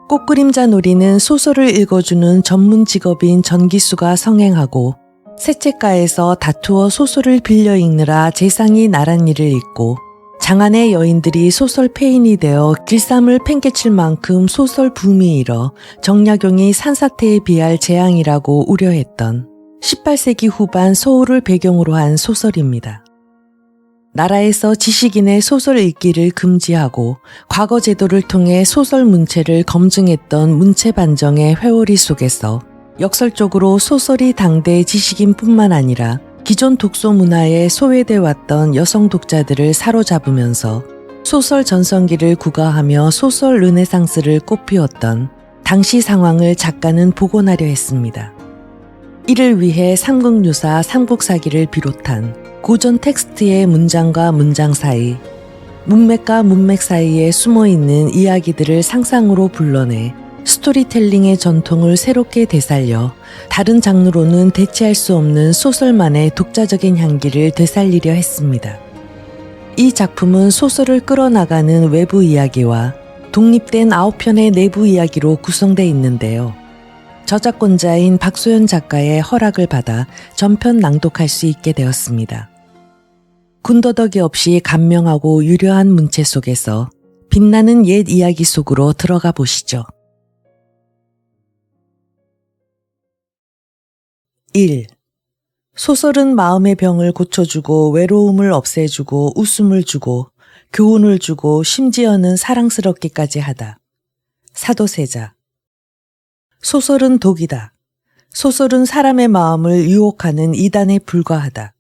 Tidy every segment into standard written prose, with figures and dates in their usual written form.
꽃그림자 놀이는 소설을 읽어주는 전문 직업인 전기수가 성행하고 세째가에서 다투어 소설을 빌려 읽느라 재상이 나란 일을 읽고 장안의 여인들이 소설 폐인이 되어 길쌈을 팽개칠 만큼 소설 붐이 일어 정약용이 산사태에 비할 재앙이라고 우려했던 18세기 후반 서울을 배경으로 한 소설입니다. 나라에서 지식인의 소설 읽기를 금지하고 과거 제도를 통해 소설 문체를 검증했던 문체반정의 회오리 속에서 역설적으로 소설이 당대 지식인뿐만 아니라 기존 독서 문화에 소외돼 왔던 여성 독자들을 사로잡으면서 소설 전성기를 구가하며 소설 르네상스를 꽃피웠던 당시 상황을 작가는 복원하려 했습니다. 이를 위해 삼국유사 삼국사기를 비롯한 고전 텍스트의 문장과 문장 사이, 문맥과 문맥 사이에 숨어있는 이야기들을 상상으로 불러내 스토리텔링의 전통을 새롭게 되살려 다른 장르로는 대체할 수 없는 소설만의 독자적인 향기를 되살리려 했습니다. 이 작품은 소설을 끌어나가는 외부 이야기와 독립된 9편의 내부 이야기로 구성되어 있는데요. 저작권자인 박소연 작가의 허락을 받아 전편 낭독할 수 있게 되었습니다. 군더더기 없이 감명하고 유려한 문체 속에서 빛나는 옛 이야기 속으로 들어가 보시죠. 1. 소설은 마음의 병을 고쳐주고 외로움을 없애주고 웃음을 주고 교훈을 주고 심지어는 사랑스럽기까지 하다. 사도세자. 소설은 독이다. 소설은 사람의 마음을 유혹하는 이단에 불과하다.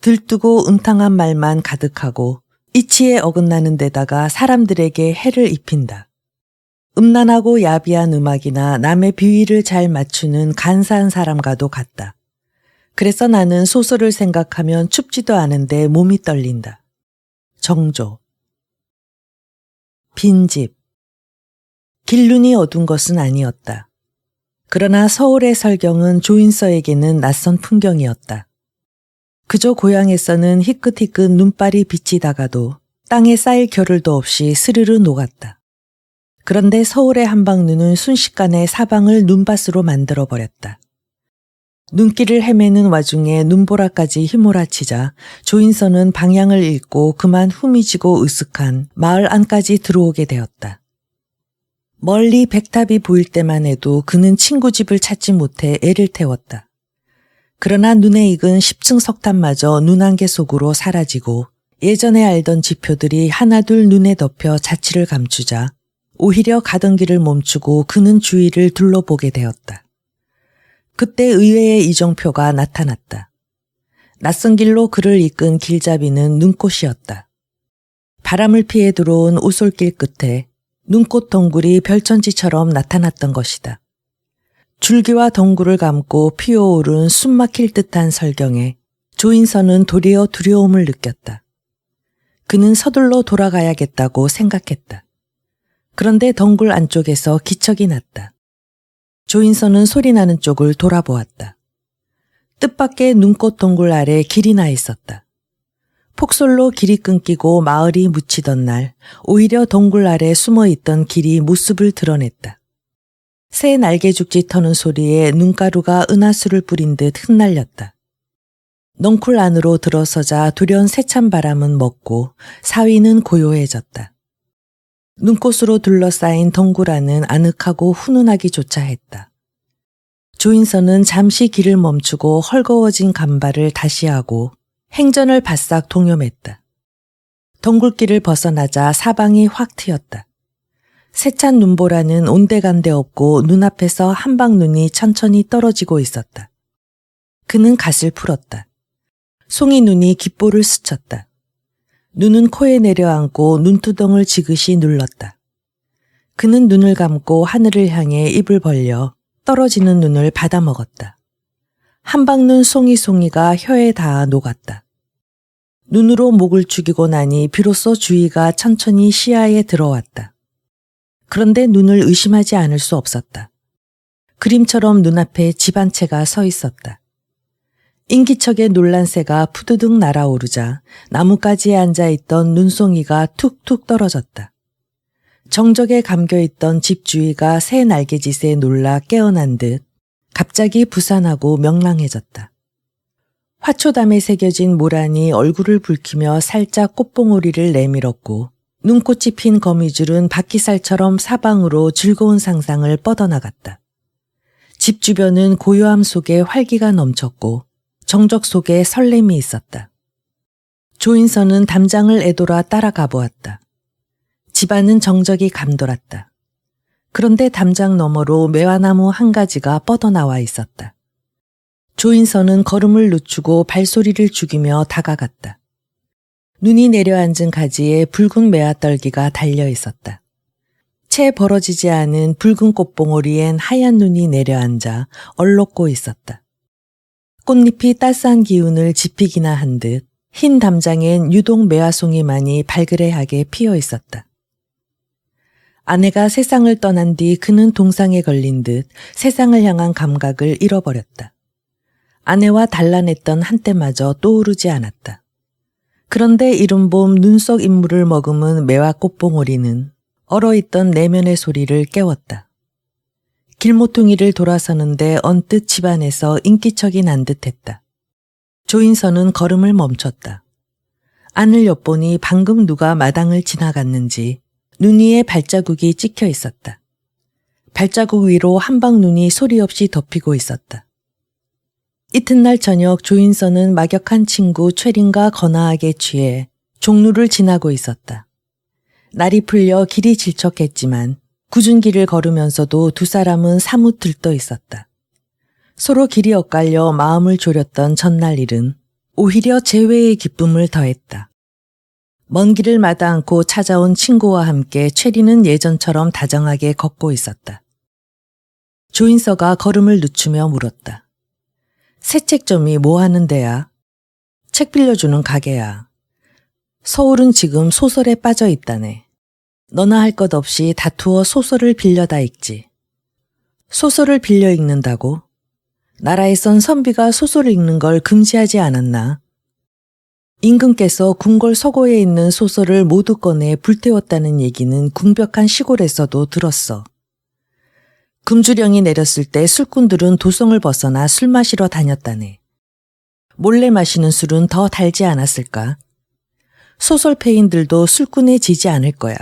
들뜨고 음탕한 말만 가득하고 이치에 어긋나는 데다가 사람들에게 해를 입힌다. 음란하고 야비한 음악이나 남의 비위를 잘 맞추는 간사한 사람과도 같다. 그래서 나는 소설을 생각하면 춥지도 않은데 몸이 떨린다. 정조. 빈집. 길눈이 어두운 것은 아니었다. 그러나 서울의 설경은 조인서에게는 낯선 풍경이었다. 그저 고향에서는 희끗희끗 눈발이 비치다가도 땅에 쌓일 겨를도 없이 스르르 녹았다. 그런데 서울의 한방눈은 순식간에 사방을 눈밭으로 만들어버렸다. 눈길을 헤매는 와중에 눈보라까지 휘몰아치자 조인서는 방향을 잃고 그만 후미지고 으슥한 마을 안까지 들어오게 되었다. 멀리 백탑이 보일 때만 해도 그는 친구 집을 찾지 못해 애를 태웠다. 그러나 눈에 익은 10층 석탑마저 눈안개 속으로 사라지고 예전에 알던 지표들이 하나둘 눈에 덮여 자취를 감추자 오히려 가던 길을 멈추고 그는 주위를 둘러보게 되었다. 그때 의외의 이정표가 나타났다. 낯선 길로 그를 이끈 길잡이는 눈꽃이었다. 바람을 피해 들어온 오솔길 끝에 눈꽃 덩굴이 별천지처럼 나타났던 것이다. 줄기와 덩굴을 감고 피어오른 숨막힐 듯한 설경에 조인서는 도리어 두려움을 느꼈다. 그는 서둘러 돌아가야겠다고 생각했다. 그런데 덩굴 안쪽에서 기척이 났다. 조인서는 소리나는 쪽을 돌아보았다. 뜻밖의 눈꽃 덩굴 아래 길이 나 있었다. 폭설로 길이 끊기고 마을이 묻히던 날 오히려 덩굴 아래 숨어있던 길이 모습을 드러냈다. 새 날개죽지 터는 소리에 눈가루가 은하수를 뿌린 듯 흩날렸다. 넝쿨 안으로 들어서자 두려운 세찬 바람은 멎고 사위는 고요해졌다. 눈꽃으로 둘러싸인 덩굴 안은 아늑하고 훈훈하기조차 했다. 조인서는 잠시 길을 멈추고 헐거워진 간발을 다시 하고 행전을 바싹 동염했다. 덩굴길을 벗어나자 사방이 확 트였다. 세찬 눈보라는 온데간데 없고 눈앞에서 한방눈이 천천히 떨어지고 있었다. 그는 갓을 풀었다. 송이 눈이 귓볼을 스쳤다. 눈은 코에 내려앉고 눈두덩을 지그시 눌렀다. 그는 눈을 감고 하늘을 향해 입을 벌려 떨어지는 눈을 받아먹었다. 한방눈 송이송이가 혀에 닿아 녹았다. 눈으로 목을 죽이고 나니 비로소 주위가 천천히 시야에 들어왔다. 그런데 눈을 의심하지 않을 수 없었다. 그림처럼 눈앞에 집 한 채가 서 있었다. 인기척의 놀란새가 푸드득 날아오르자 나뭇가지에 앉아있던 눈송이가 툭툭 떨어졌다. 정적에 감겨있던 집 주위가 새 날개짓에 놀라 깨어난 듯 갑자기 부산하고 명랑해졌다. 화초담에 새겨진 모란이 얼굴을 붉히며 살짝 꽃봉오리를 내밀었고 눈꽃이 핀 거미줄은 바퀴살처럼 사방으로 즐거운 상상을 뻗어나갔다. 집 주변은 고요함 속에 활기가 넘쳤고 정적 속에 설렘이 있었다. 조인선은 담장을 애돌아 따라가 보았다. 집안은 정적이 감돌았다. 그런데 담장 너머로 매화나무 한 가지가 뻗어나와 있었다. 조인선은 걸음을 늦추고 발소리를 죽이며 다가갔다. 눈이 내려앉은 가지에 붉은 매화떨기가 달려 있었다. 채 벌어지지 않은 붉은 꽃봉오리엔 하얀 눈이 내려앉아 얼룩고 있었다. 꽃잎이 따스한 기운을 지피기나 한 듯 흰 담장엔 유독 매화송이만이 발그레하게 피어 있었다. 아내가 세상을 떠난 뒤 그는 동상에 걸린 듯 세상을 향한 감각을 잃어버렸다. 아내와 단란했던 한때마저 떠오르지 않았다. 그런데 이른 봄 눈 속 인물을 머금은 매화 꽃봉오리는 얼어있던 내면의 소리를 깨웠다. 길모퉁이를 돌아서는데 언뜻 집안에서 인기척이 난 듯했다. 조인선은 걸음을 멈췄다. 안을 엿보니 방금 누가 마당을 지나갔는지 눈 위에 발자국이 찍혀 있었다. 발자국 위로 한방눈이 소리 없이 덮이고 있었다. 이튿날 저녁 조인선은 막역한 친구 최린과 거나하게 취해 종로를 지나고 있었다. 날이 풀려 길이 질척했지만 굳은 길을 걸으면서도 두 사람은 사뭇 들떠 있었다. 서로 길이 엇갈려 마음을 졸였던 전날 일은 오히려 재회의 기쁨을 더했다. 먼 길을 마다 않고 찾아온 친구와 함께 최리는 예전처럼 다정하게 걷고 있었다. 조인서가 걸음을 늦추며 물었다. 새 책점이 뭐 하는 데야? 책 빌려주는 가게야. 서울은 지금 소설에 빠져 있다네. 너나 할 것 없이 다투어 소설을 빌려다 읽지. 소설을 빌려 읽는다고? 나라에선 선비가 소설을 읽는 걸 금지하지 않았나? 임금께서 궁궐 서고에 있는 소설을 모두 꺼내 불태웠다는 얘기는 궁벽한 시골에서도 들었어. 금주령이 내렸을 때 술꾼들은 도성을 벗어나 술 마시러 다녔다네. 몰래 마시는 술은 더 달지 않았을까? 소설 패인들도 술꾼에 지지 않을 거야.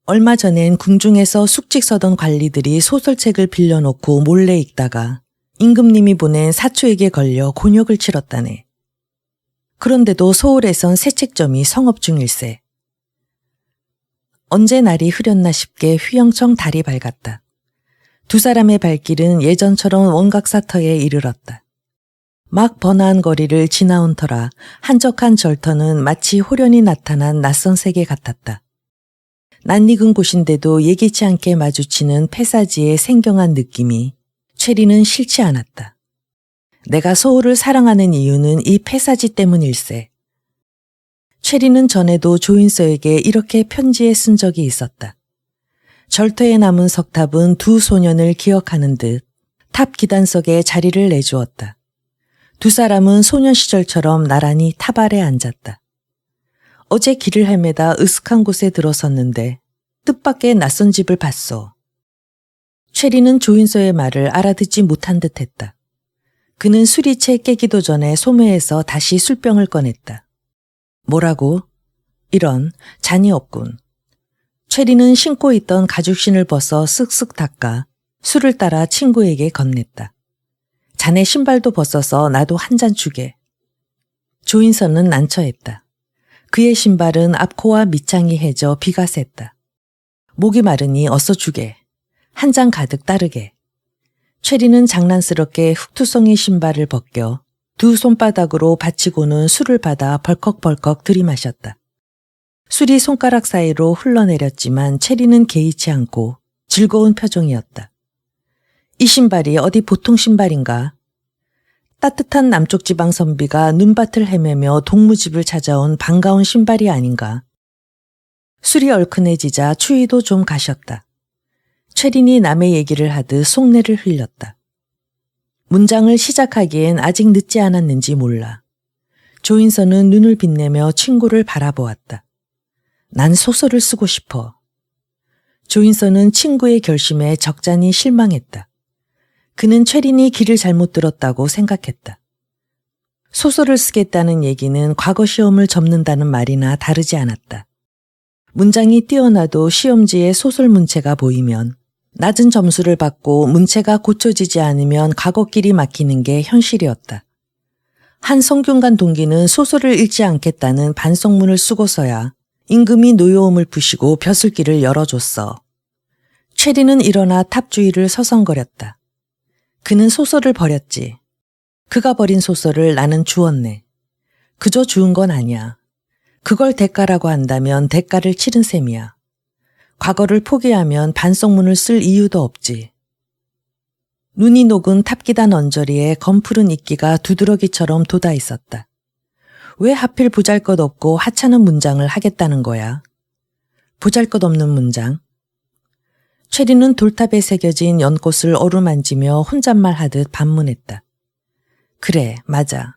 얼마 전엔 궁중에서 숙직 서던 관리들이 소설책을 빌려놓고 몰래 읽다가 임금님이 보낸 사초에게 걸려 곤욕을 치렀다네. 그런데도 서울에선 새 책점이 성업 중일세. 언제 날이 흐렸나 싶게 휘영청 달이 밝았다. 두 사람의 발길은 예전처럼 원각사터에 이르렀다. 막 번화한 거리를 지나온 터라 한적한 절터는 마치 호련히 나타난 낯선 세계 같았다. 낯익은 곳인데도 예기치 않게 마주치는 폐사지의 생경한 느낌이 최리는 싫지 않았다. 내가 서울을 사랑하는 이유는 이 폐사지 때문일세. 최리는 전에도 조인서에게 이렇게 편지에 쓴 적이 있었다. 절터에 남은 석탑은 두 소년을 기억하는 듯 탑 기단석에 자리를 내주었다. 두 사람은 소년 시절처럼 나란히 탑 아래 앉았다. 어제 길을 헤매다 으슥한 곳에 들어섰는데 뜻밖의 낯선 집을 봤소. 최리는 조인서의 말을 알아듣지 못한 듯했다. 그는 술이 채 깨기도 전에 소매에서 다시 술병을 꺼냈다. 뭐라고? 이런, 잔이 없군. 최리는 신고 있던 가죽신을 벗어 쓱쓱 닦아 술을 따라 친구에게 건넸다. 자네 신발도 벗어서 나도 한 잔 주게. 조인서는 난처했다. 그의 신발은 앞코와 밑창이 해져 비가 샜다. 목이 마르니 어서 주게. 한 잔 가득 따르게. 최리는 장난스럽게 흑투성이 신발을 벗겨 두 손바닥으로 받치고는 술을 받아 벌컥벌컥 들이마셨다. 술이 손가락 사이로 흘러내렸지만 체리는 개의치 않고 즐거운 표정이었다. 이 신발이 어디 보통 신발인가? 따뜻한 남쪽 지방 선비가 눈밭을 헤매며 동무집을 찾아온 반가운 신발이 아닌가? 술이 얼큰해지자 추위도 좀 가셨다. 최린이 남의 얘기를 하듯 속내를 흘렸다. 문장을 시작하기엔 아직 늦지 않았는지 몰라. 조인서는 눈을 빛내며 친구를 바라보았다. 난 소설을 쓰고 싶어. 조인선은 친구의 결심에 적잖이 실망했다. 그는 최린이 길을 잘못 들었다고 생각했다. 소설을 쓰겠다는 얘기는 과거 시험을 접는다는 말이나 다르지 않았다. 문장이 뛰어나도 시험지에 소설 문체가 보이면 낮은 점수를 받고 문체가 고쳐지지 않으면 과거길이 막히는 게 현실이었다. 한 성균관 동기는 소설을 읽지 않겠다는 반성문을 쓰고서야 임금이 노여움을 푸시고 벼슬길을 열어줬어. 최린은 일어나 탑주위를 서성거렸다. 그는 소설을 버렸지. 그가 버린 소설을 나는 주었네. 그저 주운 건 아니야. 그걸 대가라고 한다면 대가를 치른 셈이야. 과거를 포기하면 반성문을 쓸 이유도 없지. 눈이 녹은 탑기단 언저리에 검푸른 이끼가 두드러기처럼 돋아 있었다. 왜 하필 보잘것없고 하찮은 문장을 하겠다는 거야? 보잘것없는 문장? 최리는 돌탑에 새겨진 연꽃을 어루만지며 혼잣말하듯 반문했다. 그래, 맞아.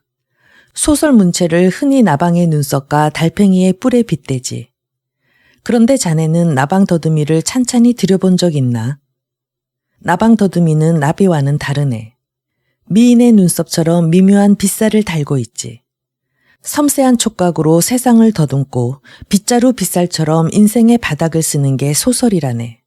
소설 문체를 흔히 나방의 눈썹과 달팽이의 뿔에 빗대지. 그런데 자네는 나방 더듬이를 찬찬히 들여본 적 있나? 나방 더듬이는 나비와는 다르네. 미인의 눈썹처럼 미묘한 빗살을 달고 있지. 섬세한 촉각으로 세상을 더듬고 빗자루 빗살처럼 인생의 바닥을 쓰는 게 소설이라네.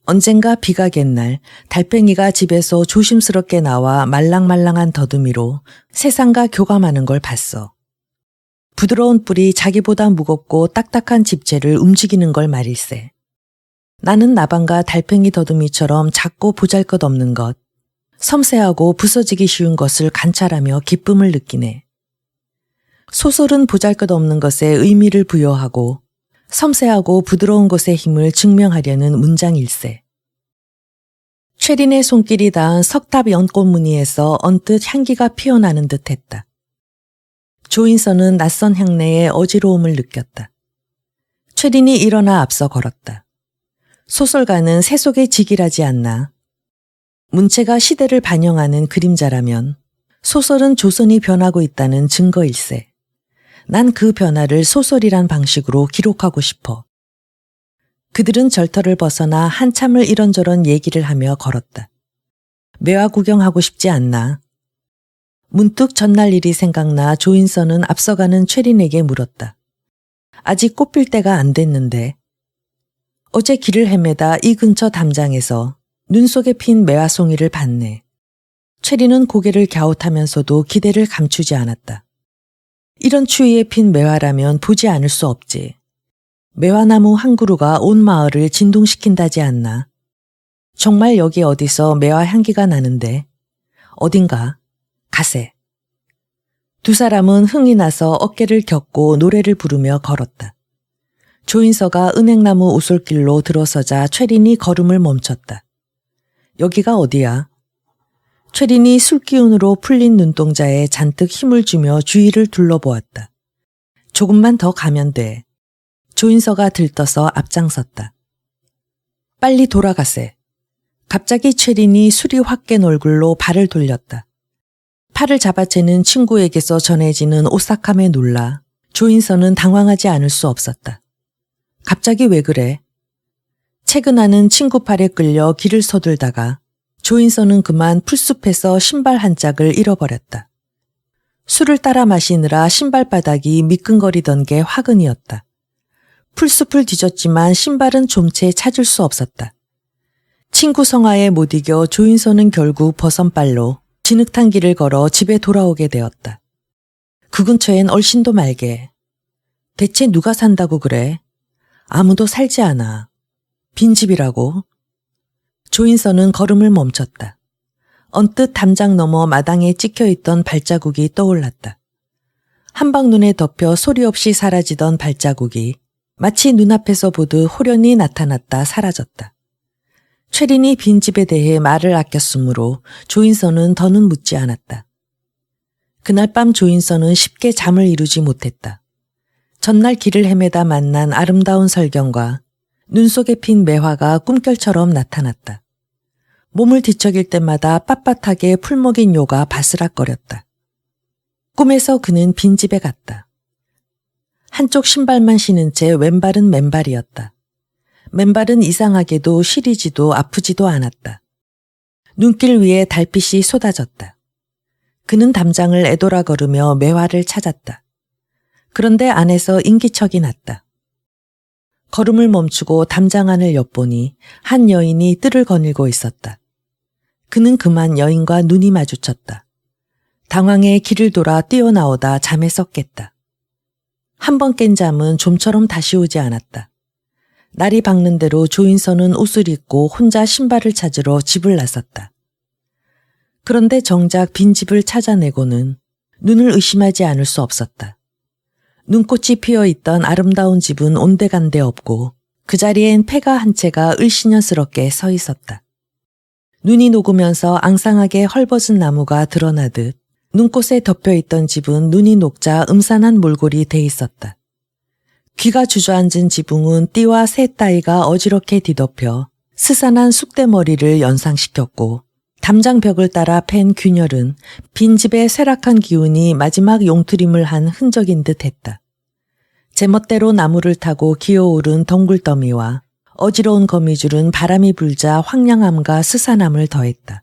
언젠가 비가 갠 날 달팽이가 집에서 조심스럽게 나와 말랑말랑한 더듬이로 세상과 교감하는 걸 봤어. 부드러운 뿔이 자기보다 무겁고 딱딱한 집채를 움직이는 걸 말일세. 나는 나방과 달팽이 더듬이처럼 작고 보잘것없는 것, 섬세하고 부서지기 쉬운 것을 관찰하며 기쁨을 느끼네. 소설은 보잘것없는 것에 의미를 부여하고 섬세하고 부드러운 것의 힘을 증명하려는 문장일세. 최린의 손길이 닿은 석탑 연꽃 무늬에서 언뜻 향기가 피어나는 듯 했다. 조인선은 낯선 향내에 어지러움을 느꼈다. 최린이 일어나 앞서 걸었다. 소설가는 새 속에 직일하지 않나. 문체가 시대를 반영하는 그림자라면 소설은 조선이 변하고 있다는 증거일세. 난 그 변화를 소설이란 방식으로 기록하고 싶어. 그들은 절터를 벗어나 한참을 이런저런 얘기를 하며 걸었다. 매화 구경하고 싶지 않나? 문득 전날 일이 생각나 조인선은 앞서가는 최린에게 물었다. 아직 꽃필 때가 안 됐는데. 어제 길을 헤매다 이 근처 담장에서 눈 속에 핀 매화송이를 봤네. 최린은 고개를 갸웃하면서도 기대를 감추지 않았다. 이런 추위에 핀 매화라면 보지 않을 수 없지. 매화나무 한 그루가 온 마을을 진동시킨다지 않나. 정말 여기 어디서 매화 향기가 나는데. 어딘가. 가세. 두 사람은 흥이 나서 어깨를 겹고 노래를 부르며 걸었다. 조인서가 은행나무 오솔길로 들어서자 최린이 걸음을 멈췄다. 여기가 어디야? 최린이 술기운으로 풀린 눈동자에 잔뜩 힘을 주며 주위를 둘러보았다. 조금만 더 가면 돼. 조인서가 들떠서 앞장섰다. 빨리 돌아가세. 갑자기 최린이 술이 확 깬 얼굴로 발을 돌렸다. 팔을 잡아채는 친구에게서 전해지는 오싹함에 놀라 조인서는 당황하지 않을 수 없었다. 갑자기 왜 그래? 채근하는 친구 팔에 끌려 길을 서둘다가 조인서는 그만 풀숲에서 신발 한 짝을 잃어버렸다. 술을 따라 마시느라 신발바닥이 미끈거리던 게 화근이었다. 풀숲을 뒤졌지만 신발은 좀채 찾을 수 없었다. 친구 성화에 못 이겨 조인서는 결국 버선발로 진흙탕 길을 걸어 집에 돌아오게 되었다. 그 근처엔 얼씬도 말게. 대체 누가 산다고 그래? 아무도 살지 않아. 빈집이라고? 조인서는 걸음을 멈췄다. 언뜻 담장 너머 마당에 찍혀있던 발자국이 떠올랐다. 한방눈에 덮여 소리 없이 사라지던 발자국이 마치 눈앞에서 보듯 호련히 나타났다 사라졌다. 최린이 빈집에 대해 말을 아꼈으므로 조인서는 더는 묻지 않았다. 그날 밤 조인서는 쉽게 잠을 이루지 못했다. 전날 길을 헤매다 만난 아름다운 설경과 눈 속에 핀 매화가 꿈결처럼 나타났다. 몸을 뒤척일 때마다 빳빳하게 풀먹인 요가 바스락거렸다. 꿈에서 그는 빈집에 갔다. 한쪽 신발만 신은 채 왼발은 맨발이었다. 맨발은 이상하게도 시리지도 아프지도 않았다. 눈길 위에 달빛이 쏟아졌다. 그는 담장을 애돌아 걸으며 매화를 찾았다. 그런데 안에서 인기척이 났다. 걸음을 멈추고 담장 안을 엿보니 한 여인이 뜰을 거닐고 있었다. 그는 그만 여인과 눈이 마주쳤다. 당황해 길을 돌아 뛰어나오다 잠에 썩겠다. 한 번 깬 잠은 좀처럼 다시 오지 않았다. 날이 밝는 대로 조인선은 옷을 입고 혼자 신발을 찾으러 집을 나섰다. 그런데 정작 빈집을 찾아내고는 눈을 의심하지 않을 수 없었다. 눈꽃이 피어있던 아름다운 집은 온데간데 없고 그 자리엔 폐가 한 채가 을씨년스럽게 서 있었다. 눈이 녹으면서 앙상하게 헐벗은 나무가 드러나듯 눈꽃에 덮여있던 집은 눈이 녹자 음산한 몰골이 돼 있었다. 귀가 주저앉은 지붕은 띠와 새 따위가 어지럽게 뒤덮여 스산한 쑥대머리를 연상시켰고 담장 벽을 따라 팬 균열은 빈집의 쇠락한 기운이 마지막 용트림을 한 흔적인 듯 했다. 제멋대로 나무를 타고 기어오른 덩굴더미와 어지러운 거미줄은 바람이 불자 황량함과 스산함을 더했다.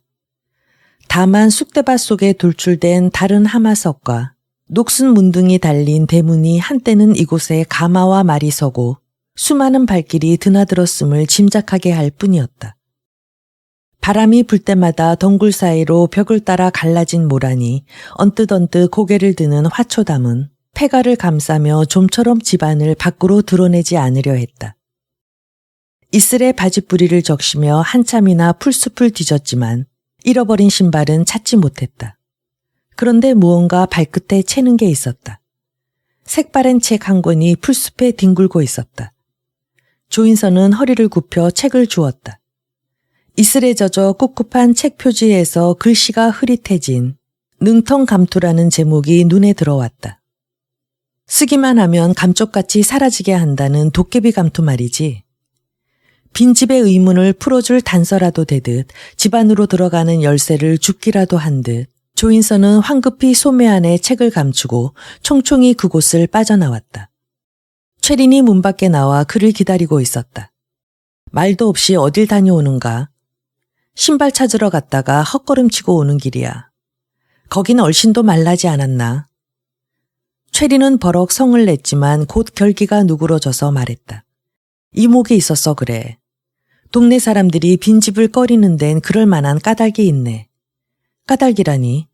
다만 쑥대밭 속에 돌출된 다른 하마석과 녹슨 문등이 달린 대문이 한때는 이곳에 가마와 말이 서고 수많은 발길이 드나들었음을 짐작하게 할 뿐이었다. 바람이 불 때마다 덩굴 사이로 벽을 따라 갈라진 모란이 언뜻언뜻 고개를 드는 화초담은 폐가를 감싸며 좀처럼 집안을 밖으로 드러내지 않으려 했다. 이슬에 바짓부리를 적시며 한참이나 풀숲을 뒤졌지만 잃어버린 신발은 찾지 못했다. 그런데 무언가 발끝에 채는 게 있었다. 색바랜 책 한 권이 풀숲에 뒹굴고 있었다. 조인선은 허리를 굽혀 책을 주었다. 이슬에 젖어 꿉꿉한 책 표지에서 글씨가 흐릿해진 능텅감투라는 제목이 눈에 들어왔다. 쓰기만 하면 감쪽같이 사라지게 한다는 도깨비 감투 말이지. 빈집의 의문을 풀어줄 단서라도 되듯 집 안으로 들어가는 열쇠를 줍기라도 한 듯 조인선은 황급히 소매 안에 책을 감추고 총총히 그곳을 빠져나왔다. 최린이 문 밖에 나와 그를 기다리고 있었다. 말도 없이 어딜 다녀오는가? 신발 찾으러 갔다가 헛걸음치고 오는 길이야. 거긴 얼씬도 말라지 않았나? 최린은 버럭 성을 냈지만 곧 결기가 누그러져서 말했다. 이목이 있었어 그래. 동네 사람들이 빈집을 꺼리는 데는 그럴 만한 까닭이 있네. 까닭이라니?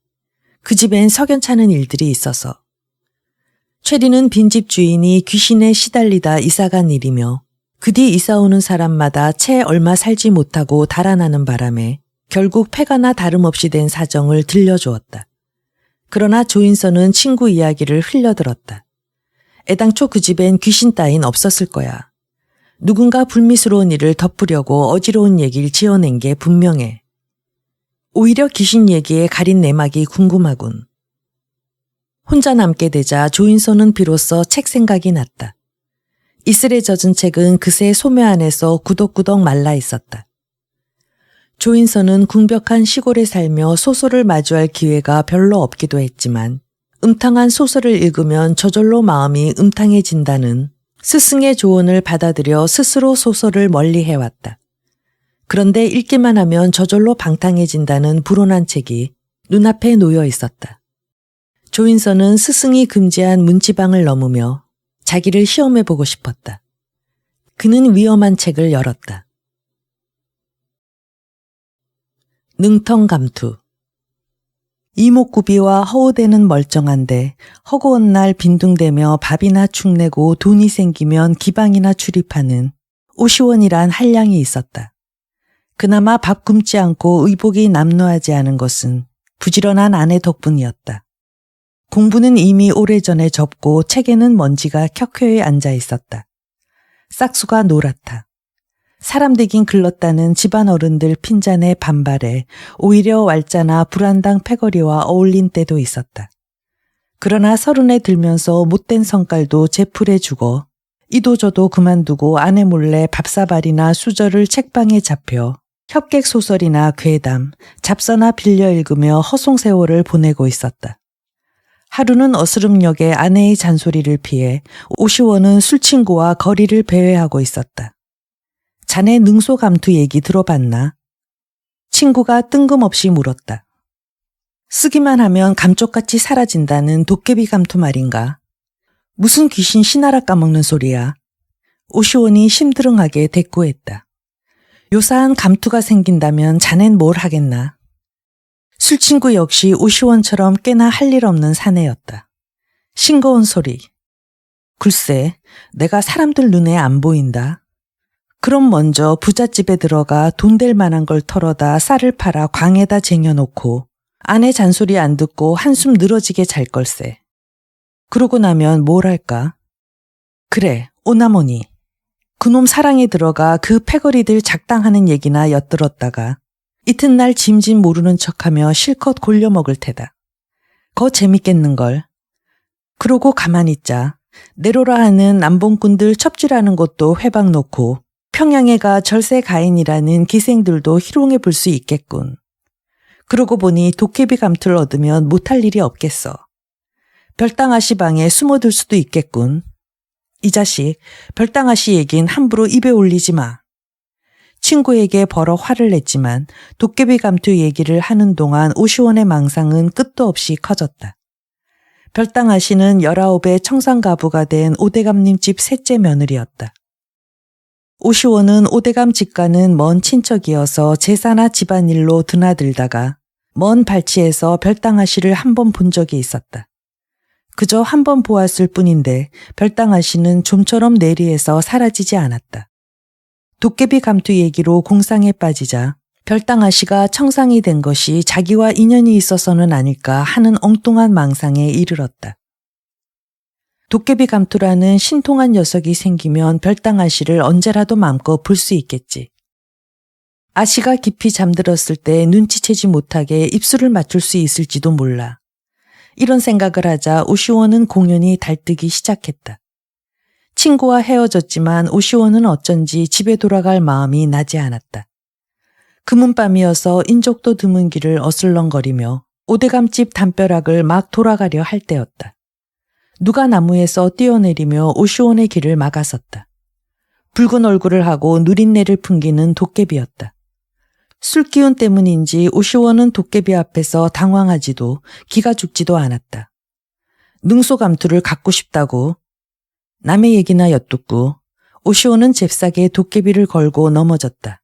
그 집엔 석연찮은 일들이 있어서. 최리는 빈집 주인이 귀신에 시달리다 이사간 일이며 그 뒤 이사오는 사람마다 채 얼마 살지 못하고 달아나는 바람에 결국 폐가나 다름없이 된 사정을 들려주었다. 그러나 조인선은 친구 이야기를 흘려들었다. 애당초 그 집엔 귀신 따윈 없었을 거야. 누군가 불미스러운 일을 덮으려고 어지러운 얘기를 지어낸 게 분명해. 오히려 귀신 얘기에 가린 내막이 궁금하군. 혼자 남게 되자 조인선은 비로소 책 생각이 났다. 이슬에 젖은 책은 그새 소매 안에서 구덕구덕 말라 있었다. 조인선은 궁벽한 시골에 살며 소설을 마주할 기회가 별로 없기도 했지만 음탕한 소설을 읽으면 저절로 마음이 음탕해진다는 스승의 조언을 받아들여 스스로 소설을 멀리 해왔다. 그런데 읽기만 하면 저절로 방탕해진다는 불온한 책이 눈앞에 놓여 있었다. 조인선은 스승이 금지한 문지방을 넘으며 자기를 시험해보고 싶었다. 그는 위험한 책을 열었다. 능텅감투. 이목구비와 허우대는 멀쩡한데 허구한 날 빈둥대며 밥이나 축내고 돈이 생기면 기방이나 출입하는 오시원이란 한량이 있었다. 그나마 밥 굶지 않고 의복이 남루하지 않은 것은 부지런한 아내 덕분이었다. 공부는 이미 오래전에 접고 책에는 먼지가 켜켜이 앉아 있었다. 싹수가 노랗다. 사람 되긴 글렀다는 집안 어른들 핀잔의 반발에 오히려 왈자나 불안당 패거리와 어울린 때도 있었다. 그러나 서른에 들면서 못된 성깔도 제풀에 죽어 이도저도 그만두고 아내 몰래 밥사발이나 수저를 책방에 잡혀 협객 소설이나 괴담, 잡서나 빌려 읽으며 허송세월을 보내고 있었다. 하루는 어스름역에 아내의 잔소리를 피해 오시원은 술친구와 거리를 배회하고 있었다. 자네 능소감투 얘기 들어봤나? 친구가 뜬금없이 물었다. 쓰기만 하면 감쪽같이 사라진다는 도깨비 감투 말인가? 무슨 귀신 신하라 까먹는 소리야. 오시원이 심드렁하게 대꾸했다. 요사한 감투가 생긴다면 자넨 뭘 하겠나? 술친구 역시 오시원처럼 꽤나 할 일 없는 사내였다. 싱거운 소리. 글쎄, 내가 사람들 눈에 안 보인다. 그럼 먼저 부잣집에 들어가 돈 될 만한 걸 털어다 쌀을 팔아 광에다 쟁여놓고 아내 잔소리 안 듣고 한숨 늘어지게 잘 걸세. 그러고 나면 뭘 할까? 그래, 오나모니. 그놈 사랑에 들어가 그 패거리들 작당하는 얘기나 엿들었다가 이튿날 짐짓 모르는 척하며 실컷 골려 먹을 테다. 거 재밌겠는걸. 그러고 가만히 있자. 내로라 하는 남봉꾼들 첩질하는 것도 회방 놓고 평양에 가 절세 가인이라는 기생들도 희롱해 볼 수 있겠군. 그러고 보니 도깨비 감투를 얻으면 못할 일이 없겠어. 별당아씨 방에 숨어들 수도 있겠군. 이 자식, 별당아씨 얘긴 함부로 입에 올리지 마. 친구에게 버럭 화를 냈지만 도깨비 감투 얘기를 하는 동안 오시원의 망상은 끝도 없이 커졌다. 별당아씨는 19의 청산가부가 된 오대감님 집 셋째 며느리였다. 오시원은 오대감 집과는 먼 친척이어서 제사나 집안일로 드나들다가 먼 발치에서 별당아씨를 한 번 본 적이 있었다. 그저 한 번 보았을 뿐인데 별당아씨는 좀처럼 내리에서 사라지지 않았다. 도깨비 감투 얘기로 공상에 빠지자 별당아씨가 청상이 된 것이 자기와 인연이 있어서는 아닐까 하는 엉뚱한 망상에 이르렀다. 도깨비 감투라는 신통한 녀석이 생기면 별당아씨를 언제라도 마음껏 볼 수 있겠지. 아씨가 깊이 잠들었을 때 눈치채지 못하게 입술을 맞출 수 있을지도 몰라. 이런 생각을 하자 오시원은 공연히 달뜨기 시작했다. 친구와 헤어졌지만 오시원은 어쩐지 집에 돌아갈 마음이 나지 않았다. 금은밤이어서 인적도 드문 길을 어슬렁거리며 오대감집 담벼락을 막 돌아가려 할 때였다. 누가 나무에서 뛰어내리며 오시원의 길을 막아섰다. 붉은 얼굴을 하고 누린내를 풍기는 도깨비였다. 술 기운 때문인지 오시원은 도깨비 앞에서 당황하지도 기가 죽지도 않았다. 능소감투를 갖고 싶다고 남의 얘기나 엿듣고 오시원은 잽싸게 도깨비를 걸고 넘어졌다.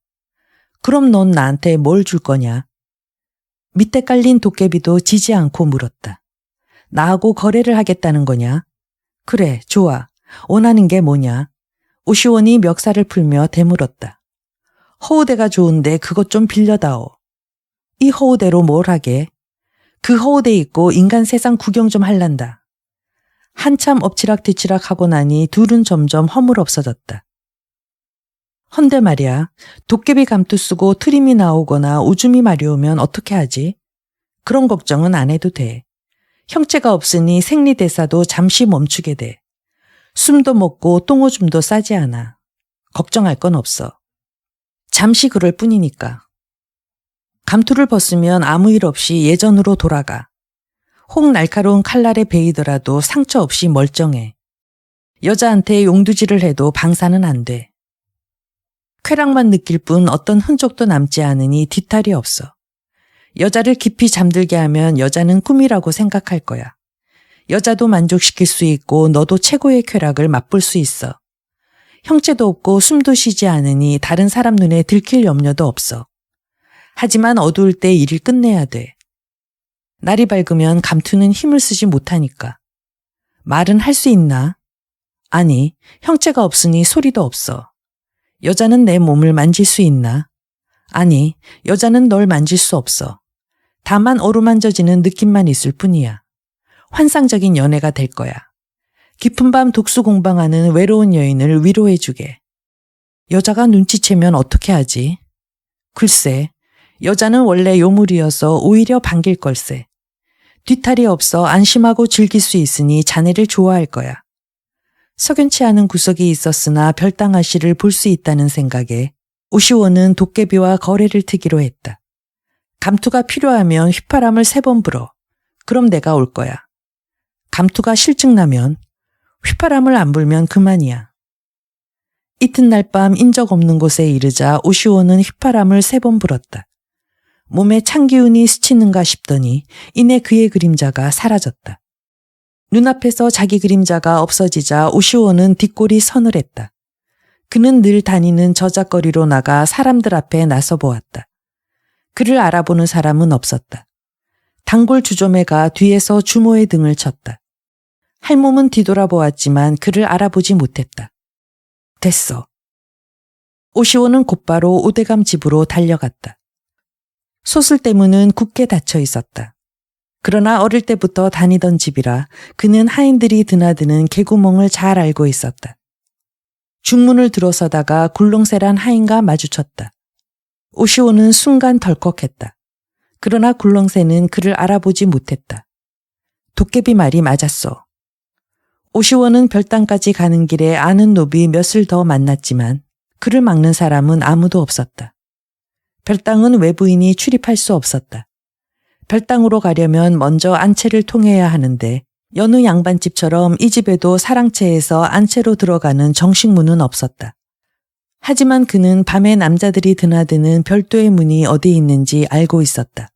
그럼 넌 나한테 뭘 줄 거냐? 밑에 깔린 도깨비도 지지 않고 물었다. 나하고 거래를 하겠다는 거냐? 그래, 좋아. 원하는 게 뭐냐? 오시원이 멱살을 풀며 대물었다. 허우대가 좋은데 그것 좀 빌려다오. 이 허우대로 뭘 하게? 그 허우대 입고 인간 세상 구경 좀 할란다. 한참 엎치락뒤치락 하고 나니 둘은 점점 허물없어졌다. 헌데 말이야, 도깨비 감투 쓰고 트림이 나오거나 오줌이 마려우면 어떻게 하지? 그런 걱정은 안 해도 돼. 형체가 없으니 생리대사도 잠시 멈추게 돼. 숨도 먹고 똥오줌도 싸지 않아. 걱정할 건 없어. 잠시 그럴 뿐이니까. 감투를 벗으면 아무 일 없이 예전으로 돌아가. 혹 날카로운 칼날에 베이더라도 상처 없이 멀쩡해. 여자한테 용두질을 해도 방사는 안 돼. 쾌락만 느낄 뿐 어떤 흔적도 남지 않으니 뒤탈이 없어. 여자를 깊이 잠들게 하면 여자는 꿈이라고 생각할 거야. 여자도 만족시킬 수 있고 너도 최고의 쾌락을 맛볼 수 있어. 형체도 없고 숨도 쉬지 않으니 다른 사람 눈에 들킬 염려도 없어. 하지만 어두울 때 일을 끝내야 돼. 날이 밝으면 감투는 힘을 쓰지 못하니까. 말은 할 수 있나? 아니, 형체가 없으니 소리도 없어. 여자는 내 몸을 만질 수 있나? 아니, 여자는 널 만질 수 없어. 다만 어루만져지는 느낌만 있을 뿐이야. 환상적인 연애가 될 거야. 깊은 밤 독수 공방하는 외로운 여인을 위로해주게. 여자가 눈치채면 어떻게 하지? 글쎄, 여자는 원래 요물이어서 오히려 반길 걸세. 뒤탈이 없어 안심하고 즐길 수 있으니 자네를 좋아할 거야. 석연치 않은 구석이 있었으나 별당아씨를 볼 수 있다는 생각에 오시원은 도깨비와 거래를 트기로 했다. 감투가 필요하면 휘파람을 3번 불어. 그럼 내가 올 거야. 감투가 실증나면 휘파람을 안 불면 그만이야. 이튿날 밤 인적 없는 곳에 이르자 오시오는 휘파람을 3번 불었다. 몸에 찬기운이 스치는가 싶더니 이내 그의 그림자가 사라졌다. 눈앞에서 자기 그림자가 없어지자 오시오는 뒷골이 서늘했다. 그는 늘 다니는 저작거리로 나가 사람들 앞에 나서 보았다. 그를 알아보는 사람은 없었다. 단골 주조매가 뒤에서 주모의 등을 쳤다. 할몸은 뒤돌아보았지만 그를 알아보지 못했다. 됐어. 오시오는 곧바로 오대감 집으로 달려갔다. 소슬대문은 굳게 닫혀 있었다. 그러나 어릴 때부터 다니던 집이라 그는 하인들이 드나드는 개구멍을 잘 알고 있었다. 중문을 들어서다가 굴렁쇠란 하인과 마주쳤다. 오시오는 순간 덜컥했다. 그러나 굴렁쇠는 그를 알아보지 못했다. 도깨비 말이 맞았어. 오시오는 별당까지 가는 길에 아는 노비 몇을 더 만났지만 그를 막는 사람은 아무도 없었다. 별당은 외부인이 출입할 수 없었다. 별당으로 가려면 먼저 안채를 통해야 하는데 여느 양반집처럼 이 집에도 사랑채에서 안채로 들어가는 정식문은 없었다. 하지만 그는 밤에 남자들이 드나드는 별도의 문이 어디 있는지 알고 있었다.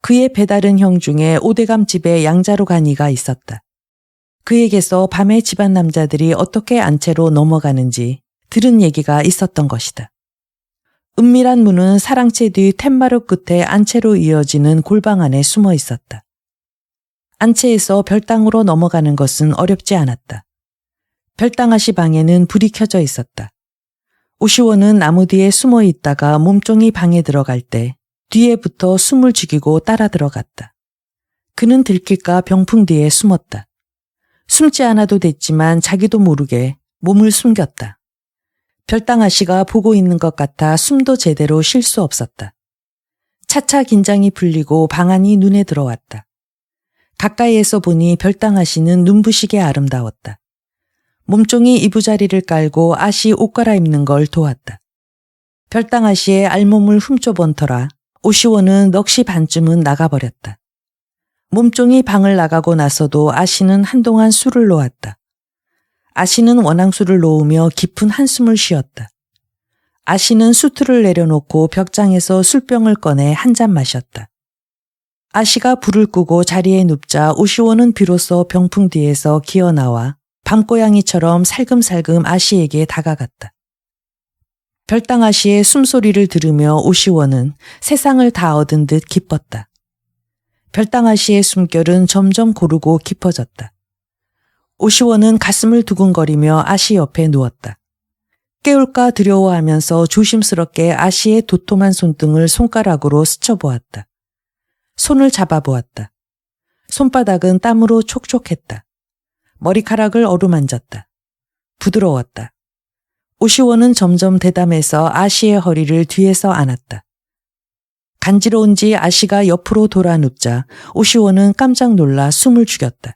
그의 배다른 형 중에 오대감 집에 양자로 간 이가 있었다. 그에게서 밤에 집안 남자들이 어떻게 안채로 넘어가는지 들은 얘기가 있었던 것이다. 은밀한 문은 사랑채 뒤 툇마루 끝에 안채로 이어지는 골방 안에 숨어 있었다. 안채에서 별당으로 넘어가는 것은 어렵지 않았다. 별당아씨 방에는 불이 켜져 있었다. 오시오는 나무 뒤에 숨어 있다가 몸종이 방에 들어갈 때 뒤에 붙어 숨을 죽이고 따라 들어갔다. 그는 들킬까 병풍 뒤에 숨었다. 숨지 않아도 됐지만 자기도 모르게 몸을 숨겼다. 별당아씨가 보고 있는 것 같아 숨도 제대로 쉴 수 없었다. 차차 긴장이 풀리고 방 안이 눈에 들어왔다. 가까이에서 보니 별당아씨는 눈부시게 아름다웠다. 몸종이 이부자리를 깔고 아씨 옷 갈아입는 걸 도왔다. 별당아씨의 알몸을 훔쳐본 터라 오시오는 넋이 반쯤은 나가버렸다. 몸종이 방을 나가고 나서도 아씨는 한동안 술을 놓았다. 아씨는 원앙술을 놓으며 깊은 한숨을 쉬었다. 아씨는 수트를 내려놓고 벽장에서 술병을 꺼내 한 잔 마셨다. 아씨가 불을 끄고 자리에 눕자 오시오는 비로소 병풍 뒤에서 기어나와 밤고양이처럼 살금살금 아씨에게 다가갔다. 별당 아씨의 숨소리를 들으며 오시오는 세상을 다 얻은 듯 기뻤다. 별당 아씨의 숨결은 점점 고르고 깊어졌다. 오시오는 가슴을 두근거리며 아씨 옆에 누웠다. 깨울까 두려워하면서 조심스럽게 아씨의 도톰한 손등을 손가락으로 스쳐보았다. 손을 잡아보았다. 손바닥은 땀으로 촉촉했다. 머리카락을 어루만졌다. 부드러웠다. 오시오는 점점 대담해서 아씨의 허리를 뒤에서 안았다. 간지러운지 아씨가 옆으로 돌아 눕자 오시오는 깜짝 놀라 숨을 죽였다.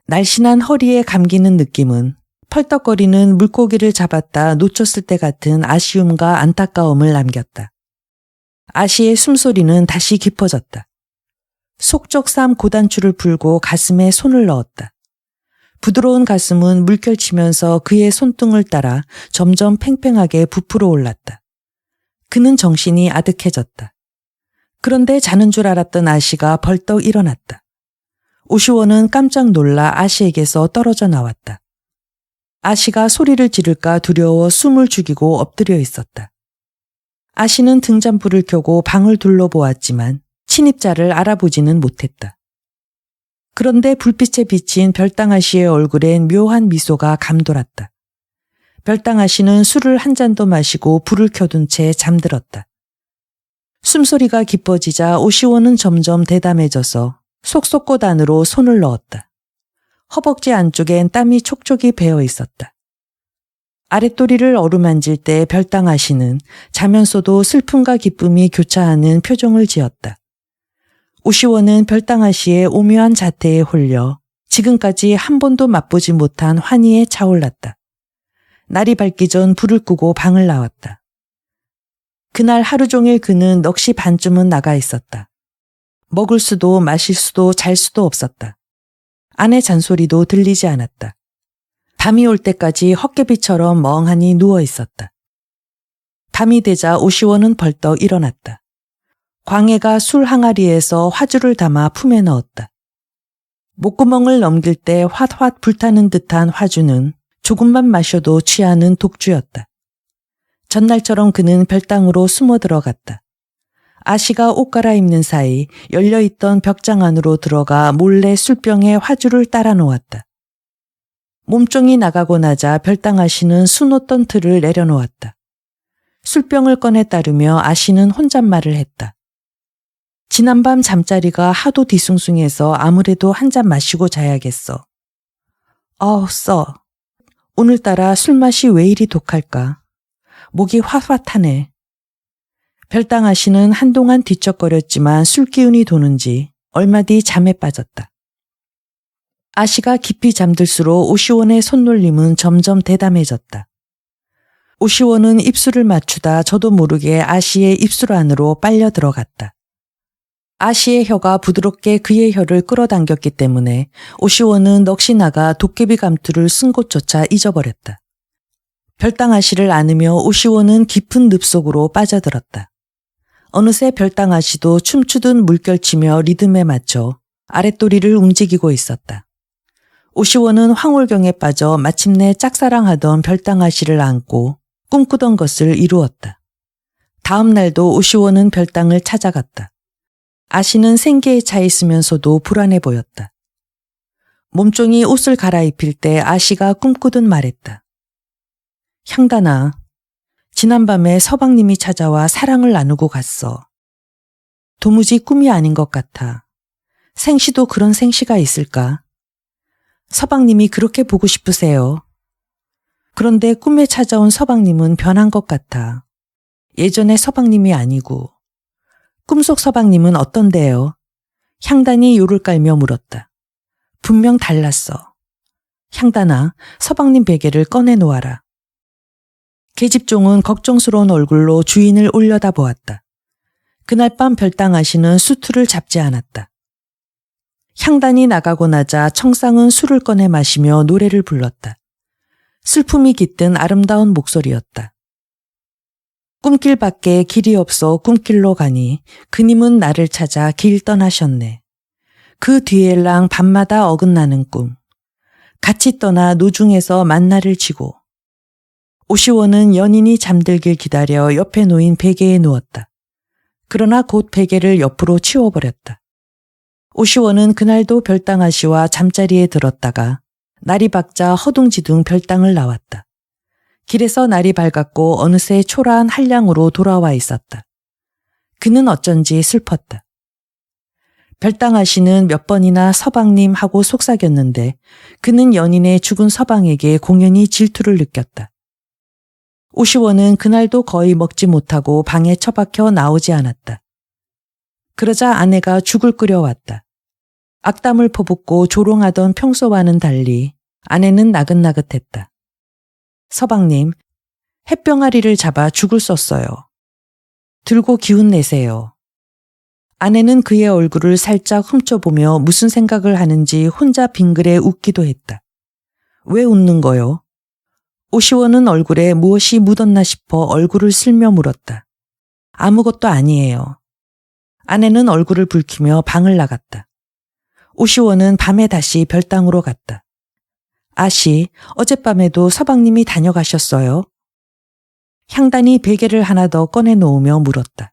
날씬한 허리에 감기는 느낌은 펄떡거리는 물고기를 잡았다 놓쳤을 때 같은 아쉬움과 안타까움을 남겼다. 아씨의 숨소리는 다시 깊어졌다. 속적삼 고단추를 풀고 가슴에 손을 넣었다. 부드러운 가슴은 물결치면서 그의 손등을 따라 점점 팽팽하게 부풀어 올랐다. 그는 정신이 아득해졌다. 그런데 자는 줄 알았던 아씨가 벌떡 일어났다. 오시오는 깜짝 놀라 아씨에게서 떨어져 나왔다. 아씨가 소리를 지를까 두려워 숨을 죽이고 엎드려 있었다. 아씨는 등잔불을 켜고 방을 둘러보았지만 침입자를 알아보지는 못했다. 그런데 불빛에 비친 별당 아씨의 얼굴엔 묘한 미소가 감돌았다. 별당 아씨는 술을 한 잔도 마시고 불을 켜둔 채 잠들었다. 숨소리가 깊어지자 오시오는 점점 대담해져서 속속꽃 안으로 손을 넣었다. 허벅지 안쪽엔 땀이 촉촉이 배어 있었다. 아랫도리를 어루만질 때 별당 아씨는 자면서도 슬픔과 기쁨이 교차하는 표정을 지었다. 오시오는 별당 아씨의 오묘한 자태에 홀려 지금까지 한 번도 맛보지 못한 환희에 차올랐다. 날이 밝기 전 불을 끄고 방을 나왔다. 그날 하루 종일 그는 넋이 반쯤은 나가 있었다. 먹을 수도 마실 수도 잘 수도 없었다. 아내 잔소리도 들리지 않았다. 밤이 올 때까지 헛개비처럼 멍하니 누워 있었다. 밤이 되자 오시원은 벌떡 일어났다. 광해가 술 항아리에서 화주를 담아 품에 넣었다. 목구멍을 넘길 때 활활 불타는 듯한 화주는 조금만 마셔도 취하는 독주였다. 전날처럼 그는 별당으로 숨어 들어갔다. 아씨가 옷 갈아입는 사이 열려있던 벽장 안으로 들어가 몰래 술병에 화주를 따라 놓았다. 몸종이 나가고 나자 별당 아씨는 수놓던 틀을 내려놓았다. 술병을 꺼내 따르며 아씨는 혼잣말을 했다. 지난밤 잠자리가 하도 뒤숭숭해서 아무래도 한 잔 마시고 자야겠어. 써. 오늘따라 술맛이 왜 이리 독할까? 목이 화화 타네. 별당 아씨는 한동안 뒤척거렸지만 술기운이 도는지 얼마 뒤 잠에 빠졌다. 아씨가 깊이 잠들수록 오시원의 손놀림은 점점 대담해졌다. 오시원은 입술을 맞추다 저도 모르게 아씨의 입술 안으로 빨려 들어갔다. 아씨의 혀가 부드럽게 그의 혀를 끌어당겼기 때문에 오시원은 넋이 나가 도깨비 감투를 쓴 곳조차 잊어버렸다. 별당 아씨를 안으며 오시원은 깊은 늪속으로 빠져들었다. 어느새 별당 아씨도 춤추듯 물결치며 리듬에 맞춰 아랫도리를 움직이고 있었다. 오시원은 황홀경에 빠져 마침내 짝사랑하던 별당 아씨를 안고 꿈꾸던 것을 이루었다. 다음 날도 오시원은 별당을 찾아갔다. 아씨는 생계에 차 있으면서도 불안해 보였다. 몸종이 옷을 갈아입힐 때 아씨가 꿈꾸듯 말했다. 향단아, 지난밤에 서방님이 찾아와 사랑을 나누고 갔어. 도무지 꿈이 아닌 것 같아. 생시도 그런 생시가 있을까? 서방님이 그렇게 보고 싶으세요. 그런데 꿈에 찾아온 서방님은 변한 것 같아. 예전의 서방님이 아니고. 꿈속 서방님은 어떤데요? 향단이 요를 깔며 물었다. 분명 달랐어. 향단아, 서방님 베개를 꺼내놓아라. 계집종은 걱정스러운 얼굴로 주인을 올려다보았다. 그날 밤 별당 아씨는 수투를 잡지 않았다. 향단이 나가고 나자 청상은 술을 꺼내 마시며 노래를 불렀다. 슬픔이 깃든 아름다운 목소리였다. 꿈길 밖에 길이 없어 꿈길로 가니 그님은 나를 찾아 길 떠나셨네. 그 뒤엘랑 밤마다 어긋나는 꿈. 같이 떠나 노중에서 만나를 치고. 오시원은 연인이 잠들길 기다려 옆에 놓인 베개에 누웠다. 그러나 곧 베개를 옆으로 치워버렸다. 오시원은 그날도 별당 아씨와 잠자리에 들었다가 날이 밝자 허둥지둥 별당을 나왔다. 길에서 날이 밝았고 어느새 초라한 한량으로 돌아와 있었다. 그는 어쩐지 슬펐다. 별당 아씨는 몇 번이나 서방님 하고 속삭였는데 그는 연인의 죽은 서방에게 공연히 질투를 느꼈다. 오시원은 그날도 거의 먹지 못하고 방에 처박혀 나오지 않았다. 그러자 아내가 죽을 끓여왔다. 악담을 퍼붓고 조롱하던 평소와는 달리 아내는 나긋나긋했다. 서방님, 햇병아리를 잡아 죽을 썼어요. 들고 기운 내세요. 아내는 그의 얼굴을 살짝 훔쳐보며 무슨 생각을 하는지 혼자 빙그레 웃기도 했다. 왜 웃는 거요? 오시원은 얼굴에 무엇이 묻었나 싶어 얼굴을 쓸며 물었다. 아무것도 아니에요. 아내는 얼굴을 붉히며 방을 나갔다. 오시원은 밤에 다시 별당으로 갔다. 아씨, 어젯밤에도 서방님이 다녀가셨어요? 향단이 베개를 하나 더 꺼내놓으며 물었다.